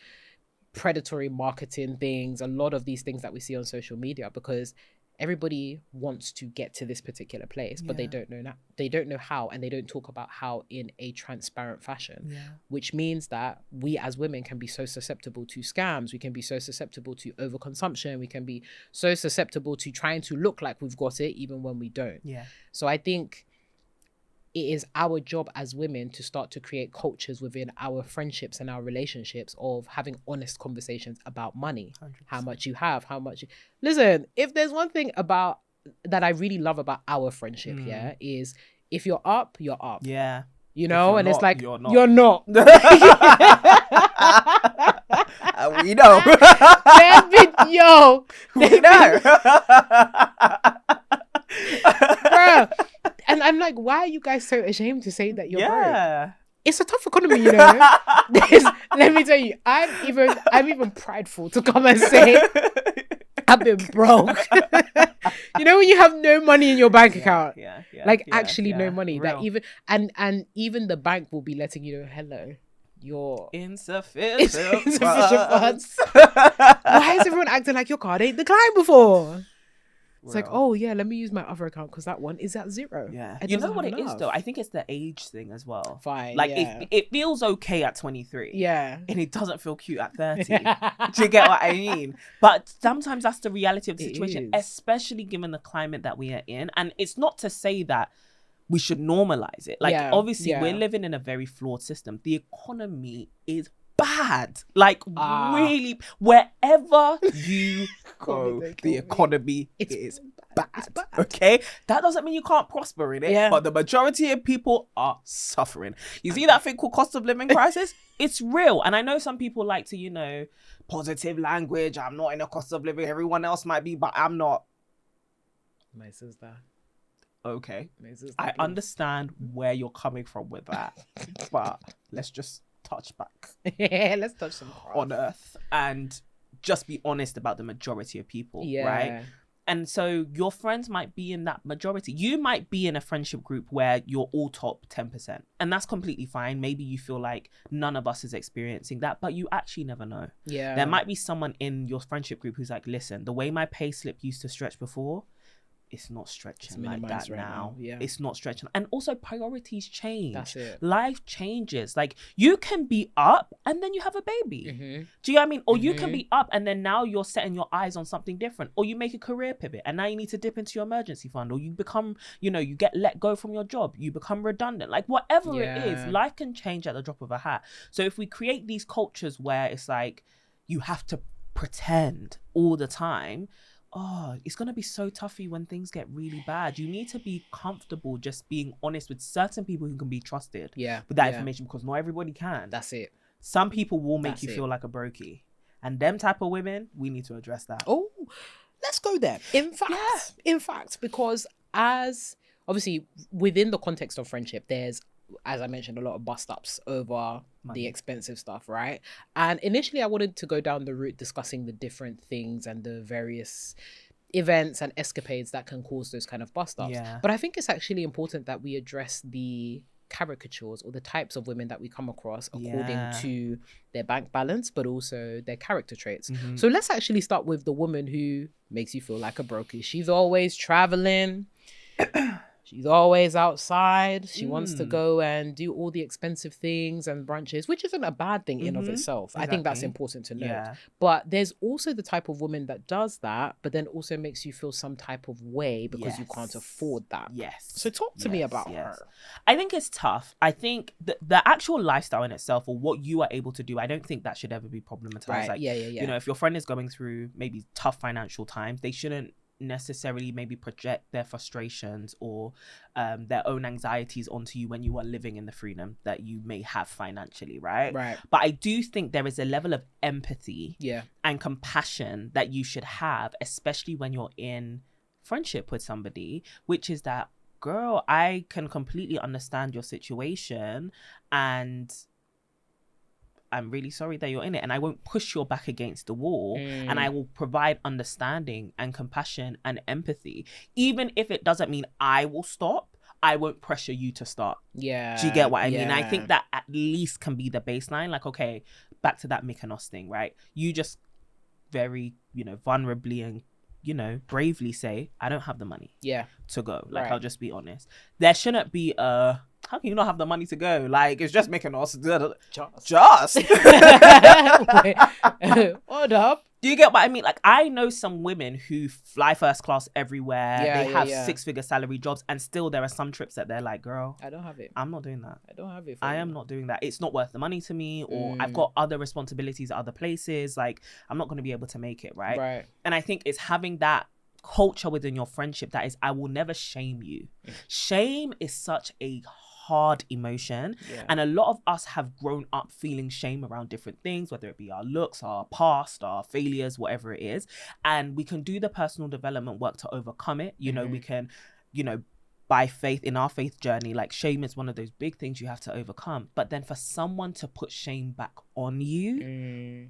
predatory marketing things, a lot of these things that we see on social media, because everybody wants to get to this particular place, but they don't know how, and they don't talk about how in a transparent fashion, which means that we as women can be so susceptible to scams. We can be so susceptible to overconsumption. We can be so susceptible to trying to look like we've got it even when we don't. So I think it is our job as women to start to create cultures within our friendships and our relationships of having honest conversations about money. 100%. How much you have, how much you... Listen, if there's one thing about that I really love about our friendship is if you're up, you're up. You know, and not, it's like, you're not. We know. We know. Bruh. And I'm like, why are you guys so ashamed to say that you're broke? it's a tough economy, you know. Let me tell you, I'm even prideful to come and say I've been broke. You know when you have no money in your bank account, actually no money. Real. That even the bank will be letting you know, hello, you're insufficient funds. Why is everyone acting like your card ain't declined before? It's like, oh yeah, let me use my other account because that one is at 0. Yeah, you know what it is though. I think it's the age thing as well. Fine, like it feels okay at 23. Yeah, and it doesn't feel cute at 30. Do you get what I mean? But sometimes that's the reality of the situation, especially given the climate that we are in. And it's not to say that we should normalize it. Like obviously, we're living in a very flawed system. The economy is bad, like really, wherever you go, the economy is bad. Okay, that doesn't mean you can't prosper in it, but the majority of people are suffering. You see that thing called cost of living crisis? It's real. And I know some people like to, you know, positive language. I'm not in a cost of living, everyone else might be, but I'm not. My sister. Okay, I understand where you're coming from with that, but let's just touch back. Let's touch some on earth and just be honest about the majority of people, right? And so your friends might be in that majority. You might be in a friendship group where you're all top 10%, and that's completely fine. Maybe you feel like none of us is experiencing that, but you actually never know. There might be someone in your friendship group who's like, listen, the way my pay slip used to stretch before, it's not stretching like that right now. It's not stretching. And also priorities change. That's it. Life changes. Like you can be up and then you have a baby. Do you know what I mean? Or you can be up and then now you're setting your eyes on something different. Or you make a career pivot and now you need to dip into your emergency fund. Or you become, you know, you get let go from your job. You become redundant. Like whatever it is, life can change at the drop of a hat. So if we create these cultures where it's like you have to pretend all the time, it's going to be so tough for you when things get really bad. You need to be comfortable just being honest with certain people who can be trusted with that information, because not everybody can. That's it. Some people will make you feel like a brokey. And them type of women, we need to address that. Oh, let's go there. In fact, because as obviously within the context of friendship, there's, as I mentioned, a lot of bust-ups over the expensive stuff, right? And initially I wanted to go down the route discussing the different things and the various events and escapades that can cause those kind of bust-ups. But I think it's actually important that we address the caricatures or the types of women that we come across according to their bank balance, but also their character traits. So let's actually start with the woman who makes you feel like a brokey. She's always traveling. She's always outside. She wants to go and do all the expensive things and brunches, which isn't a bad thing in of itself. Exactly. I think that's important to note. But there's also the type of woman that does that, but then also makes you feel some type of way because you can't afford that. So talk to me about her. I think it's tough. I think the actual lifestyle in itself, or what you are able to do, I don't think that should ever be problematized. Right. Like, you know, if your friend is going through maybe tough financial times, they shouldn't necessarily maybe project their frustrations or their own anxieties onto you when you are living in the freedom that you may have financially, right? But I do think there is a level of empathy and compassion that you should have, especially when you're in friendship with somebody, which is that, girl, I can completely understand your situation and I'm really sorry that you're in it, and I won't push your back against the wall, and I will provide understanding and compassion and empathy. Even if it doesn't mean I will stop, I won't pressure you to start. Do you get what I mean? I think that at least can be the baseline. Like, okay, back to that Mykonos thing, right? You just very, you know, vulnerably and, you know, bravely say, I don't have the money to go. Like, I'll just be honest. There shouldn't be a, how can you not have the money to go? Like, it's just making us just. Hold up. Do you get what I mean? Like, I know some women who fly first class everywhere. They have 6-figure salary jobs, and still there are some trips that they're like, girl, I don't have it. I'm not doing that. I don't have it. I am not doing that. It's not worth the money to me, or I've got other responsibilities at other places. Like, I'm not going to be able to make it, right? And I think it's having that culture within your friendship that is, I will never shame you. Shame is such a hard emotion, and a lot of us have grown up feeling shame around different things, whether it be our looks, our past, our failures, whatever it is, and we can do the personal development work to overcome it. You know, we can, you know, by faith, in our faith journey, like shame is one of those big things you have to overcome. But then for someone to put shame back on you,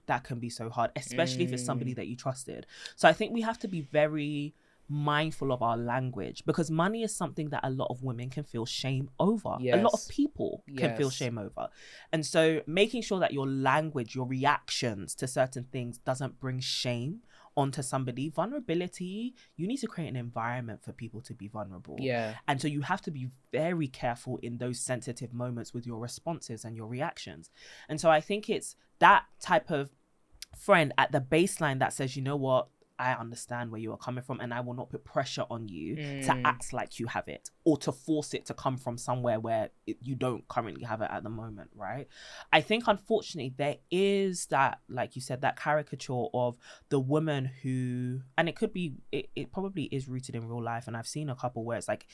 that can be so hard, especially if it's somebody that you trusted. So I think we have to be very mindful of our language, because money is something that a lot of women can feel shame over. A lot of people can feel shame over. And so making sure that your language, your reactions to certain things doesn't bring shame onto somebody. Vulnerability, you need to create an environment for people to be vulnerable. And so you have to be very careful in those sensitive moments with your responses and your reactions. And so I think it's that type of friend at the baseline that says, you know what, I understand where you are coming from, and I will not put pressure on you to act like you have it, or to force it to come from somewhere where you don't currently have it at the moment, right? I think, unfortunately, there is that, like you said, that caricature of the woman who, and it could be, it probably is rooted in real life, and I've seen a couple where it's like,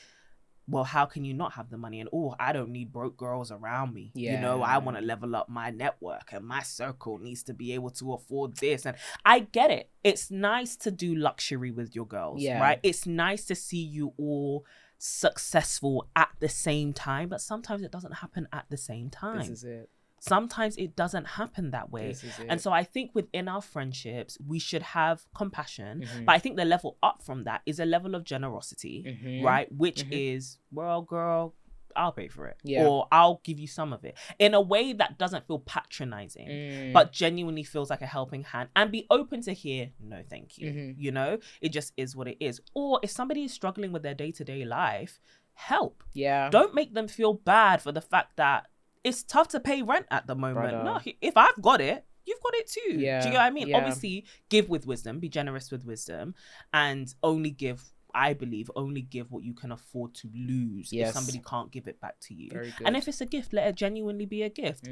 well, how can you not have the money? And, I don't need broke girls around me. You know, I want to level up my network, and my circle needs to be able to afford this. And I get it. It's nice to do luxury with your girls, right? It's nice to see you all successful at the same time, but sometimes it doesn't happen at the same time. This is it. Sometimes it doesn't happen that way. And so I think within our friendships, we should have compassion. But I think the level up from that is a level of generosity, right? Which is, well, girl, I'll pay for it. Or I'll give you some of it. In a way that doesn't feel patronizing, but genuinely feels like a helping hand. And be open to hear, no, thank you. You know, it just is what it is. Or if somebody is struggling with their day-to-day life, help. Don't make them feel bad for the fact that it's tough to pay rent at the moment. Brother. No, if I've got it, you've got it too. Do you know what I mean? Obviously, give with wisdom, be generous with wisdom, and only give, I believe, only give what you can afford to lose if somebody can't give it back to you. And if it's a gift, let it genuinely be a gift.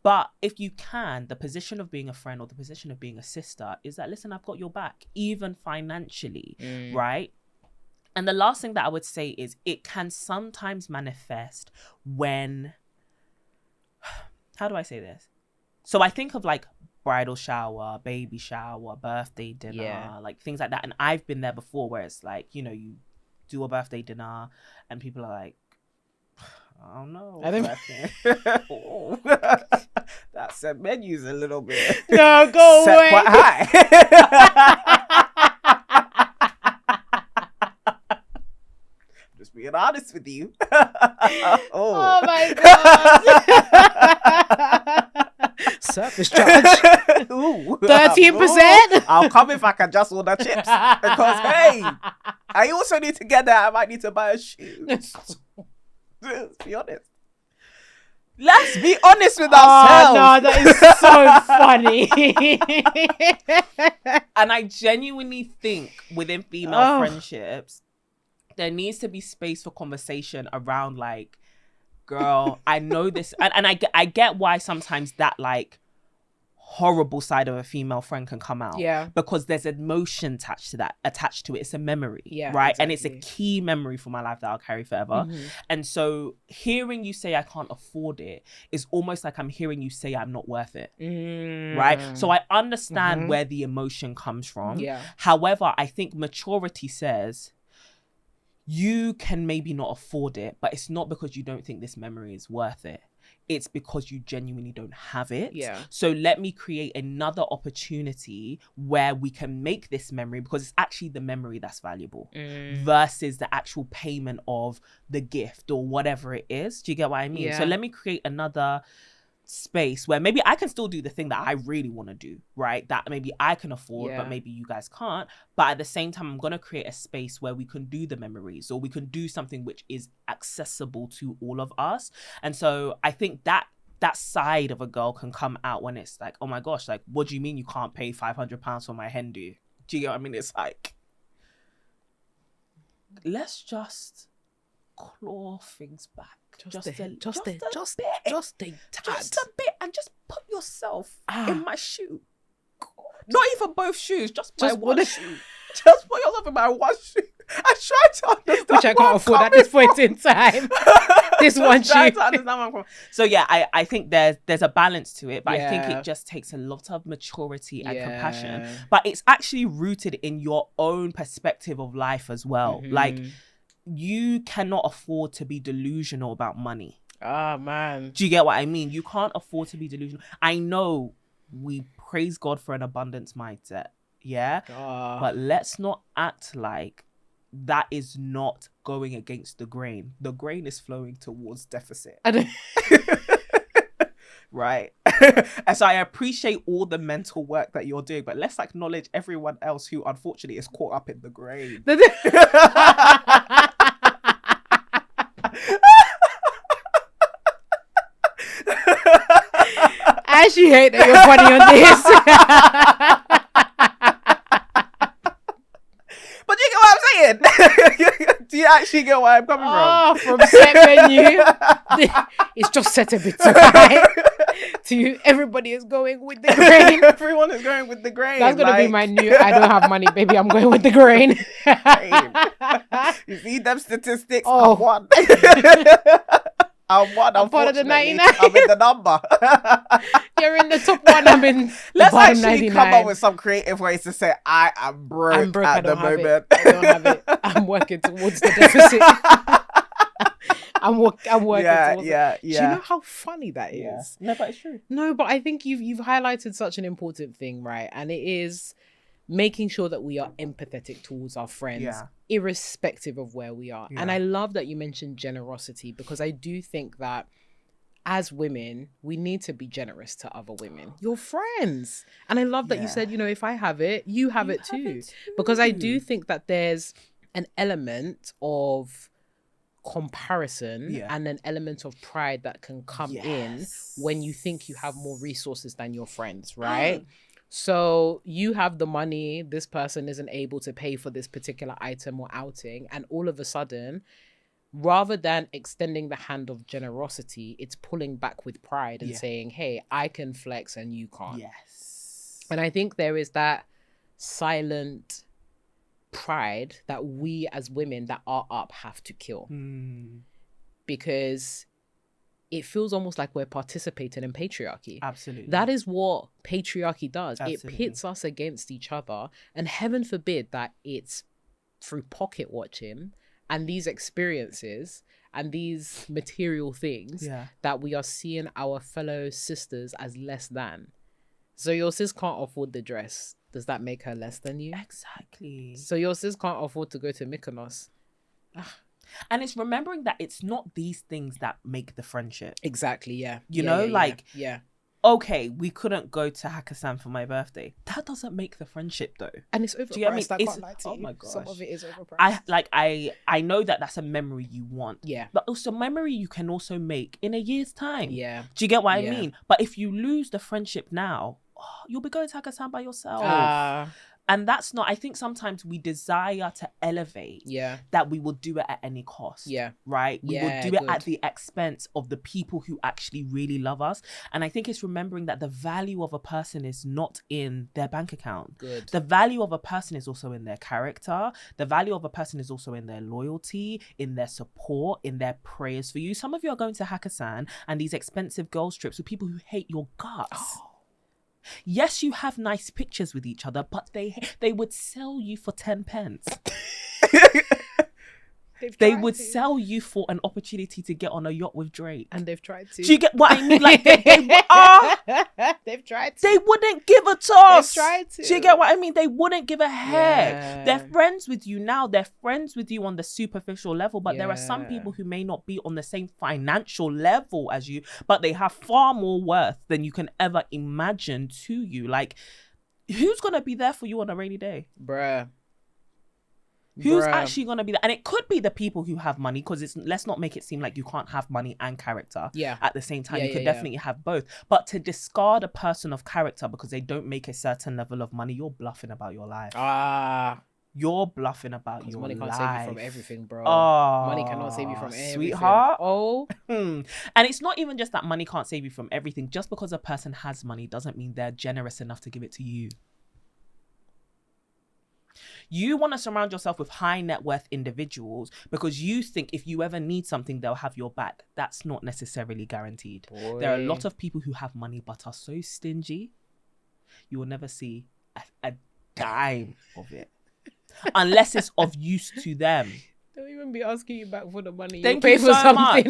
But if you can, the position of being a friend or the position of being a sister is that, listen, I've got your back, even financially, right? And the last thing that I would say is it can sometimes manifest when... How do I say this? So I think of like bridal shower, baby shower, birthday dinner, like things like that. And I've been there before where it's like, you know, you do a birthday dinner and people are like, I don't know. That set menu's a little bit. No, go set away. Quite high. Just being honest with you. Oh my God. Surface charge. 13%. I'll come if I can just order chips. Because, hey, I also need to get that. I might need to buy a shoe. Let's be honest. Let's be honest with ourselves. No, that is so funny. And I genuinely think within female friendships, there needs to be space for conversation around like, girl, I know this. And I get why sometimes that like horrible side of a female friend can come out. Because there's emotion attached to it. It's a memory. Right. Exactly. And it's a key memory for my life that I'll carry forever. And so hearing you say I can't afford it is almost like I'm hearing you say I'm not worth it. Right. So I understand where the emotion comes from. However, I think maturity says you can maybe not afford it, but it's not because you don't think this memory is worth it. It's because you genuinely don't have it. So let me create another opportunity where we can make this memory, because it's actually the memory that's valuable versus the actual payment of the gift or whatever it is. Do you get what I mean? So let me create another space where maybe I can still do the thing that I really want to do, right? That maybe I can afford, but maybe you guys can't. But at the same time, I'm going to create a space where we can do the memories, or we can do something which is accessible to all of us. And so I think that side of a girl can come out when it's like, oh my gosh, like, what do you mean you can't pay £500 for my hen do? Do you get what I mean? It's like, let's just claw things back. Just a bit, and just put yourself in my shoe. God. Not even both shoes, just my one shoe. Just put yourself in my one shoe. I try to understand, which I can't afford at this point in time. This one shoe. To understand where I'm from. So yeah, I think there's a balance to it, but I think it just takes a lot of maturity and compassion. But it's actually rooted in your own perspective of life as well. Like, you cannot afford to be delusional about money. Ah, man. Do you get what I mean? You can't afford to be delusional. I know we praise God for an abundance mindset. Yeah. But let's not act like that is not going against the grain. The grain is flowing towards deficit. Right. And so I appreciate all the mental work that you're doing, but let's acknowledge everyone else who unfortunately is caught up in the grain. I actually hate that you're funny on this. But you get what I'm saying? Do you actually get where I'm coming from? From set menu, it's just set a bit too high. To everybody is going with the grain. Everyone is going with the grain. That's gonna be my new. I don't have money, baby. I'm going with the grain. You see them statistics? Oh, one. I'm one. I'm part of the 99. I'm in the number. You're in the top one. I'm in the Let's bottom actually 99. come up with some creative ways to say I am broke at the moment. I don't have it. I'm working towards the deficit. I'm working towards it. Do you know how funny that is? No, but it's true. No, but I think you've highlighted such an important thing, right? And it is making sure that we are empathetic towards our friends, irrespective of where we are. And I love that you mentioned generosity, because I do think that as women, we need to be generous to other women, your friends. And I love that you said, if I have it, you have it too. Because I do think that there's an element of comparison and an element of pride that can come in when you think you have more resources than your friends, right? So you have the money, this person isn't able to pay for this particular item or outing, and all of a sudden, rather than extending the hand of generosity, it's pulling back with pride and saying, hey, I can flex and you can't. Yes. And I think there is that silent pride that we as women that are up have to kill. Because it feels almost like we're participating in patriarchy. Absolutely. That is what patriarchy does. Absolutely. It pits us against each other. And heaven forbid that it's through pocket watching and these experiences and these material things that we are seeing our fellow sisters as less than. So your sis can't afford the dress. Does that make her less than you? Exactly. So your sis can't afford to go to Mykonos. And it's remembering that it's not these things that make the friendship. Exactly, yeah. Yeah. Okay, we couldn't go to Hakkasan for my birthday. That doesn't make the friendship though. And it's overpriced. I can't lie to you. Oh my gosh. Some of it is overpriced. I know that that's a memory you want. Yeah. But also memory you can also make in a year's time. Yeah. Do you get what I mean? But if you lose the friendship now, you'll be going to Hakkasan by yourself. And that's not, I think sometimes we desire to elevate that we will do it at any cost. Yeah. Right? We will do it at the expense of the people who actually really love us. And I think it's remembering that the value of a person is not in their bank account. Good. The value of a person is also in their character. The value of a person is also in their loyalty, in their support, in their prayers for you. Some of you are going to Hakkasan and these expensive girls trips with people who hate your guts. Yes, you have nice pictures with each other, but they would sell you for 10 pence. They would sell you for an opportunity to get on a yacht with Drake. And they've tried to. Do you get what I mean? Like, they've tried to. They wouldn't give a toss. They've tried to. Do you get what I mean? They wouldn't give a heck. They're friends with you now. They're friends with you on the superficial level, but there are some people who may not be on the same financial level as you, but they have far more worth than you can ever imagine to you. Like, who's going to be there for you on a rainy day? Bruh. Who's actually going to be there? And it could be the people who have money, because let's not make it seem like you can't have money and character at the same time. You could definitely have both. But to discard a person of character because they don't make a certain level of money, you're bluffing about your life. You're bluffing about your life. Money can't save you from everything, bro. Money cannot save you from everything. Sweetheart. And it's not even just that money can't save you from everything. Just because a person has money doesn't mean they're generous enough to give it to you. You want to surround yourself with high net worth individuals because you think if you ever need something, they'll have your back. That's not necessarily guaranteed. Boy. There are a lot of people who have money but are so stingy, you will never see a dime of it. Unless it's of use to them. They'll even be asking you back for the money. Thank you so much.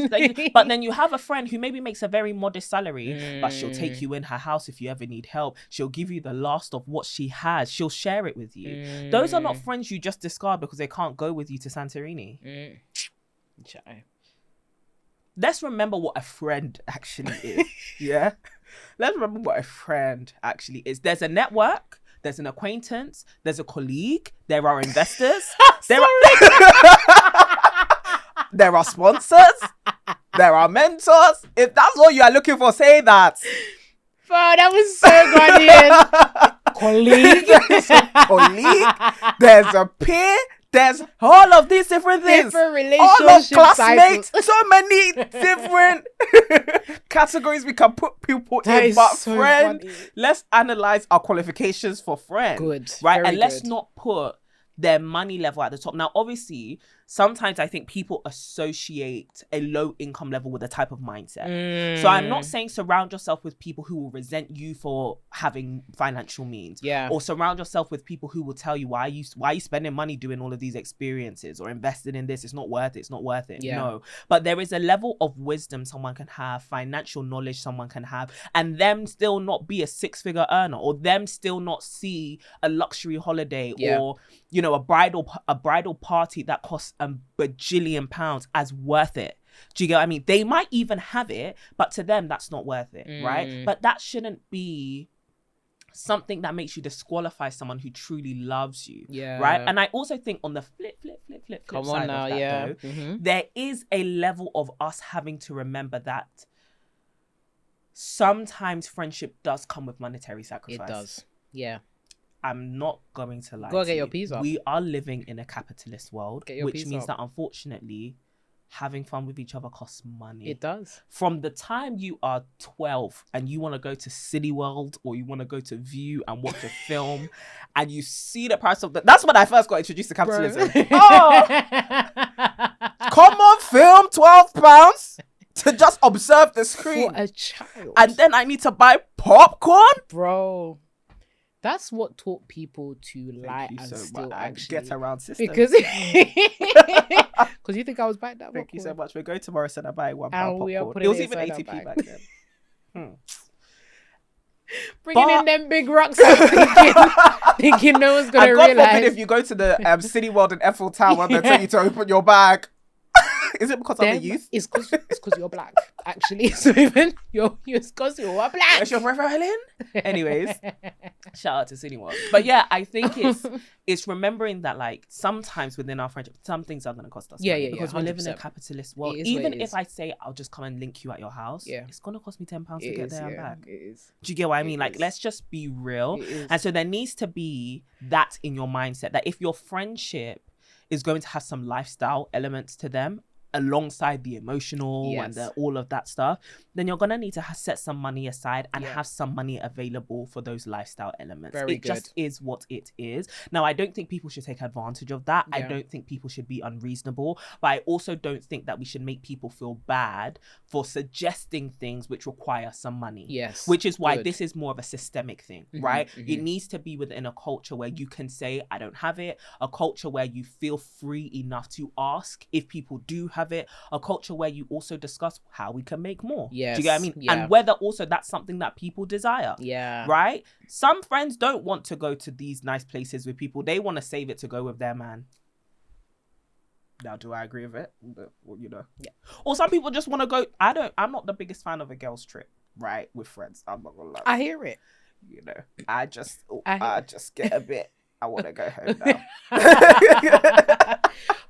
But then you have a friend who maybe makes a very modest salary, but she'll take you in her house if you ever need help. She'll give you the last of what she has. She'll share it with you. Those are not friends you just discard because they can't go with you to Santorini. Let's remember what a friend actually is. Yeah? Let's remember what a friend actually is. There's a network. There's an acquaintance. There's a colleague. There are investors. There are sponsors. There are mentors. If that's all you are looking for, say that. Bro, that was so Guardian. Colleague. There's a peer. There's all of these different things. Different relationship all of classmates. So many different categories we can put people in. But so friend, funny. Let's analyze our qualifications for friend. Good. Right? And let's not put their money level at the top. Now, obviously, sometimes I think people associate a low income level with a type of mindset. So I'm not saying surround yourself with people who will resent you for having financial means. Yeah. Or surround yourself with people who will tell you why are you spending money doing all of these experiences or investing in this? It's not worth it. It's not worth it. Yeah. No. But there is a level of wisdom someone can have, financial knowledge someone can have, and them still not be a 6-figure earner, or them still not see a luxury holiday or, you know, a bridal party that costs a bajillion pounds as worth it. Do you get what I mean? They might even have it, but to them that's not worth it, right? But that shouldn't be something that makes you disqualify someone who truly loves you, right? And I also think on the flip Come side on now, of that, though, there is a level of us having to remember that sometimes friendship does come with monetary sacrifice. It does, yeah. I'm not going to lie. Go get your peas up. We are living in a capitalist world, which means that unfortunately, having fun with each other costs money. It does. From the time you are 12 and you want to go to City World or you want to go to View and watch a film and you see the price of that's when I first got introduced to capitalism. Oh, come on, film, £12 to just observe the screen. For a child. And then I need to buy popcorn? Bro. That's what taught people to lie and so still much. actually Get around system. Because you think I was buying that popcorn. Thank you so much. We're going to Morrison and buying £1 popcorn. It was even 80p back then. Bringing in them big rocks thinking no one's going to realise. God forbid if you go to the City World in Eiffel Tower and they tell you to open your bag. Is it because I'm a youth? It's because you're black, actually. So even it's because you're black. Where's your profiling? Anyways, shout out to City World. But yeah, I think it's remembering that like sometimes within our friendship, some things are going to cost us money because we live in a capitalist world. Even if I say I'll just come and link you at your house, it's going to cost me £10 to get there and back. It is. Do you get what I mean? Like, let's just be real. And so there needs to be that in your mindset that if your friendship is going to have some lifestyle elements to them, alongside the emotional and all of that stuff, then you're gonna need to set some money aside and have some money available for those lifestyle elements. It just is what it is. Now, I don't think people should take advantage of that. I don't think people should be unreasonable, but I also don't think that we should make people feel bad for suggesting things which require some money. Yes. Which is why this is more of a systemic thing, right? It needs to be within a culture where you can say, I don't have it, a culture where you feel free enough to ask if people do have it, a culture where you also discuss how we can make more. Yes. Do you get what I mean? Yeah. And whether also that's something that people desire. Yeah. Right? Some friends don't want to go to these nice places with people. They want to save it to go with their man. Now, do I agree with it? Well, you know. Yeah. Or some people just want to go. I'm not the biggest fan of a girl's trip, right? With friends. I'm not gonna lie. I hear it. You know, I just get a bit. I want to go home now.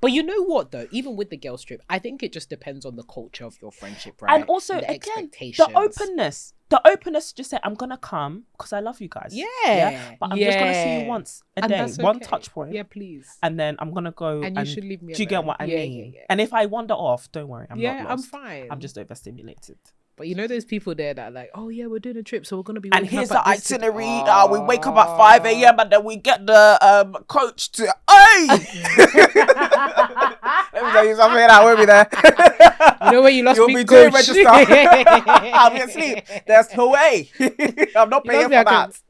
But you know what, though? Even with the girls' trip, I think it just depends on the culture of your friendship, right? And also, again, the openness. The openness to just say, I'm going to come because I love you guys. Yeah. But I'm just going to see you once a day. Okay. One touch point. Yeah, please. And then I'm going to go. And you should leave me alone. Do you get what I mean? Yeah. And if I wander off, don't worry. I'm not lost. I'm fine. I'm just overstimulated. But you know those people there that are like, oh yeah, we're doing a trip, so we're going to be and here's the itinerary. We wake up at 5 a.m. and then we get the coach to, hey! Let me tell you something, I won't be there. You know where you lost me, You'll be doing register. I'll be asleep. There's no way. I'm not paying for that.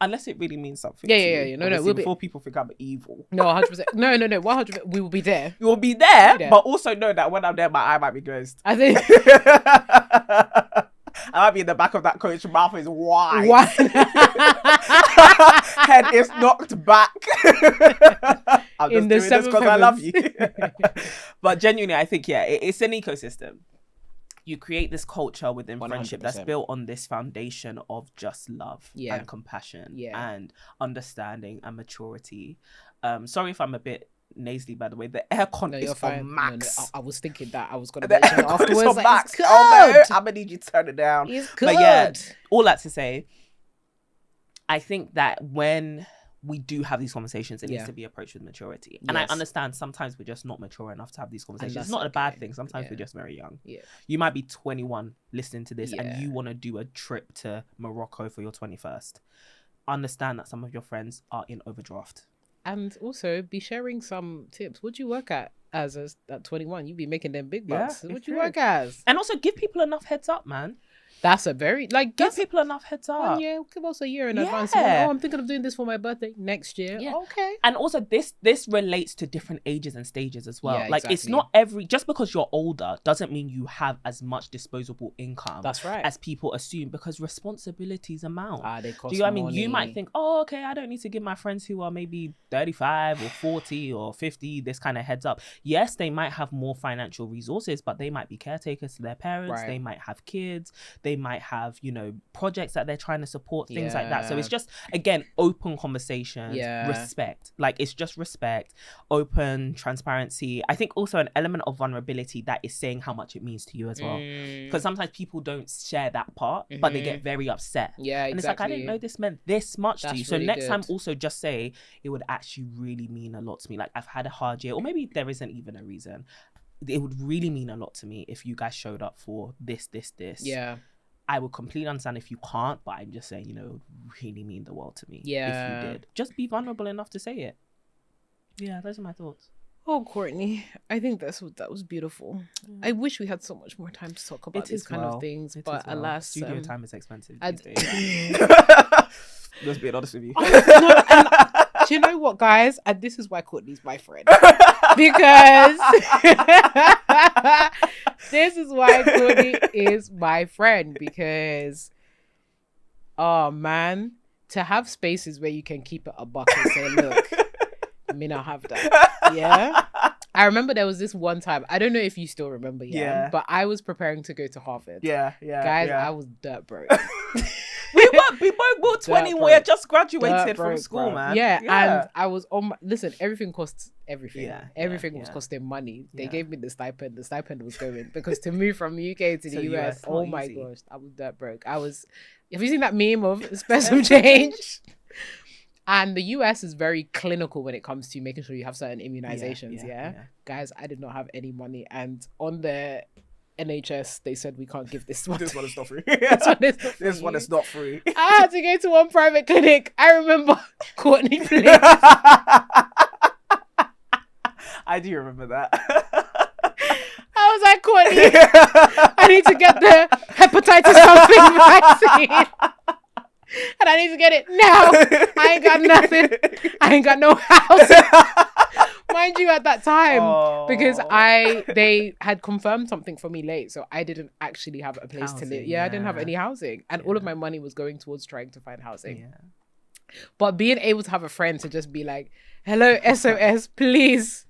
Unless it really means something. Yeah. No, we'll before people think I'm evil. No, 100%. No, 100%. We will be there. We will be there, but also know that when I'm there, my eye might be closed. I think I might be in the back of that coach. Mouth is wide. Head is knocked back. I'm just doing this because I love you. But genuinely, I think it's an ecosystem. You create this culture within 100%. Friendship that's built on this foundation of just love and compassion and understanding and maturity. Sorry if I'm a bit nasally, by the way. The aircon is on max. No, I was thinking that I was going to mention it afterwards. On max. It's good. Oh no, I'm going to need you to turn it down. It's good. But yeah, all that to say, I think that when we do have these conversations, it needs to be approached with maturity. And I understand sometimes we're just not mature enough to have these conversations. It's not a bad thing. Sometimes we're just very young. Yeah. You might be 21 listening to this and you want to do a trip to Morocco for your 21st. Understand that some of your friends are in overdraft. And also be sharing some tips. What do you work at at 21? You be making them big bucks. What do you work as? And also give people enough heads up, man. That's a very give people enough heads up. 1 year, give us a year in advance. Oh, I'm thinking of doing this for my birthday next year. Yeah. Okay. And also this relates to different ages and stages as well. Yeah, It's not just because you're older doesn't mean you have as much disposable income. That's right. As people assume, because responsibilities amount. They cost. Do you know what I mean? Money. You might think, oh, okay, I don't need to give my friends who are maybe 35 or 40 or 50 this kind of heads up. Yes, they might have more financial resources, but they might be caretakers to their parents. Right. They might have kids. They might have, projects that they're trying to support, things like that. So it's just, again, open conversations, respect. It's just respect, open, transparency. I think also an element of vulnerability that is saying how much it means to you as well. Because sometimes people don't share that part, but they get very upset. Yeah, and it's like, I didn't know this meant this much to you. So really next time also just say, it would actually really mean a lot to me. I've had a hard year, or maybe there isn't even a reason. It would really mean a lot to me if you guys showed up for this. Yeah. I would completely understand if you can't, but I'm just saying, it would really mean the world to me if you did. Just be vulnerable enough to say it. Yeah, those are my thoughts. Oh, Courtney, I think that was beautiful. I wish we had so much more time to talk about these kind of things, but alas, studio time is expensive these days. Let's be honest with you. Do you know what, guys? And this is why Courtney's my friend. Because this is why Courtney is my friend. Because, oh man, to have spaces where you can keep it a buck and say, look, I mean, I'll have that. Yeah. I remember there was this one time, I don't know if you still remember, but I was preparing to go to Harvard. Guys, I was dirt broke. We both were 20. We had just graduated from school, man. Yeah, and I was on listen, everything costs everything. Everything was costing money. They gave me the stipend. The stipend was going because to move from UK to the US, oh my gosh, I was dirt broke. Have you seen that meme of spend some change? And the US is very clinical when it comes to making sure you have certain immunizations. Guys, I did not have any money, and on the NHS, they said we can't give this one. This one is not free. This one is not free. I had to go to one private clinic. I remember Courtney Place. I do remember that. I was like, Courtney, I need to get the hepatitis something vaccine. And I need to get it now. I ain't got nothing. I ain't got no house. Mind you, at that time, because they had confirmed something for me late, so I didn't actually have a place to live. I didn't have any housing, and all of my money was going towards trying to find housing. But being able to have a friend to just be like, hello, SOS, please,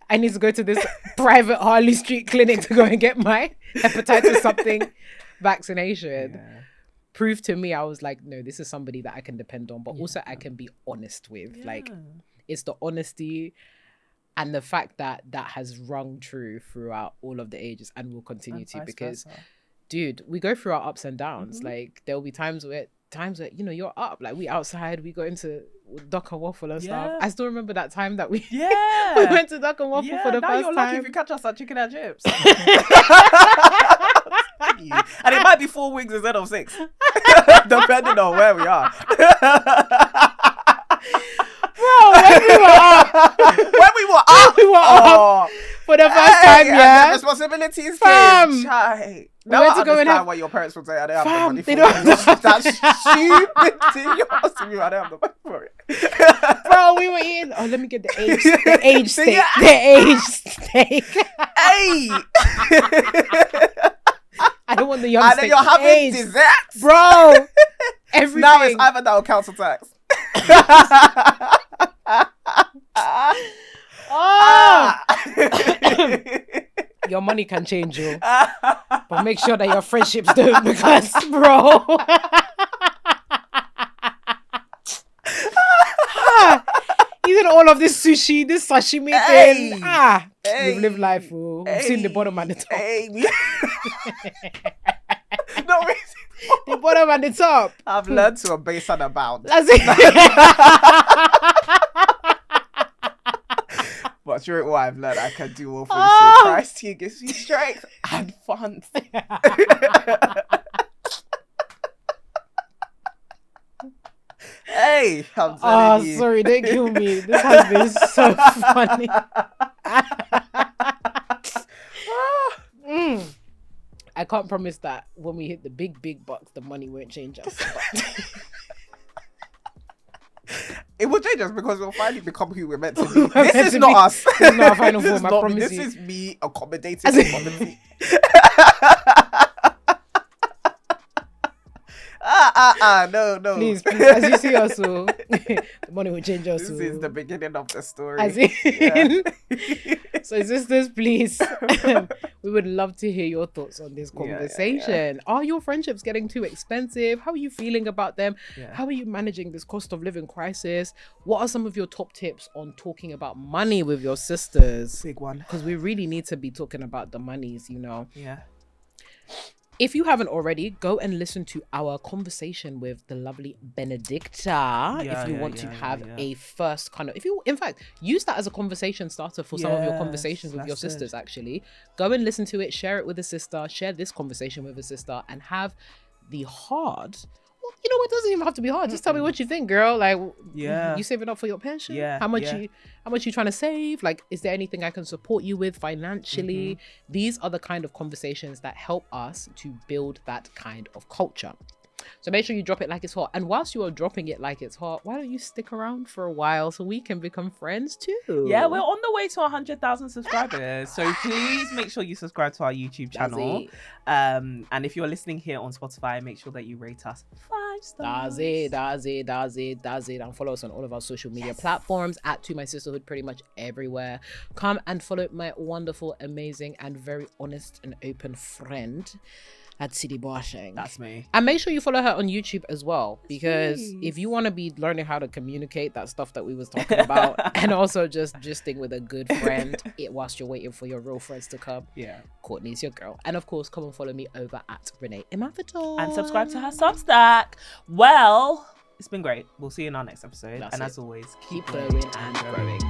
I need to go to this private Harley Street clinic to go and get my hepatitis something vaccination. Proved to me, I was like, no, this is somebody that I can depend on, but also I can be honest with. It's the honesty and the fact that has rung true throughout all of the ages and will continue to, because dude, we go through our ups and downs. There will be times where you're up, we outside, we go into Duck and Waffle and stuff. I still remember that time that we we went to Duck and Waffle for the first you're time. Lucky if you catch us at Chicken and Chips. And it might be 4 weeks instead of 6 depending on where we are. Bro, when we were up for the first time, yeah. And the responsibilities Fam. came. Chai. We Now went I to go and understand have- why your parents would say, I don't have the Fam, money for they don't- it. That's stupid thing. You're asking me, I don't have the money for it. Bro, we were eating. Oh, let me get the age steak. Yeah. The age steak. Hey! I don't want the young And steak. then you're having Age. desserts. Bro. Everything. Now it's either that or council tax. Oh. Your money can change you. But make sure that your friendships don't, because, bro. Even all of this sushi, this sashimi thing. We've lived life, oh. We've seen the bottom and the top. No, The bottom and the top. I've learned to obey and abound. That's it. But through it all, I've learned I can do all things through Christ. He gives me strength and funds. Hey, I'm telling you. Sorry, don't kill me. This has been so funny. I can't promise that when we hit the big bucks, the money won't change us. It will change us because we'll finally become who we're meant to be. This is not us. This is not our final form, I promise you. This is me accommodating poverty. No. Please, as you see us, so the money will change us. This is the beginning of the story. As in, so sisters, please, we would love to hear your thoughts on this conversation. Are your friendships getting too expensive? How are you feeling about them? How are you managing this cost of living crisis? What are some of your top tips on talking about money with your sisters? Big one. Because we really need to be talking about the monies, you know. Yeah. If you haven't already, go and listen to our conversation with the lovely Benedicta. If you want to have a first kind of, in fact, use that as a conversation starter for some of your conversations with your sisters, actually. Go and listen to it, share it with a sister, share this conversation with a sister, and have the hard. Well, you know what? It doesn't even have to be hard. Just tell me what you think, girl. Like, you saving up for your pension? How much you trying to save? Like, is there anything I can support you with financially? These are the kind of conversations that help us to build that kind of culture. So make sure you drop it like it's hot. And whilst you are dropping it like it's hot, why don't you stick around for a while so we can become friends too? Yeah, we're on the way to 100,000 subscribers. So please make sure you subscribe to our YouTube channel. And if you're listening here on Spotify, make sure that you rate us 5 stars. Does it. And follow us on all of our social media platforms at To My Sisterhood, pretty much everywhere. Come and follow my wonderful, amazing, and very honest and open friend at City Boshing. That's me. And make sure you follow her on YouTube as well, because if you want to be learning how to communicate that stuff that we was talking about, and also just gisting with a good friend whilst you're waiting for your real friends to come. Courtney's your girl. And of course, come and follow me over at Renee Imavital. And subscribe to her Substack. Well, it's been great. We'll see you in our next episode. As always, keep growing and growing.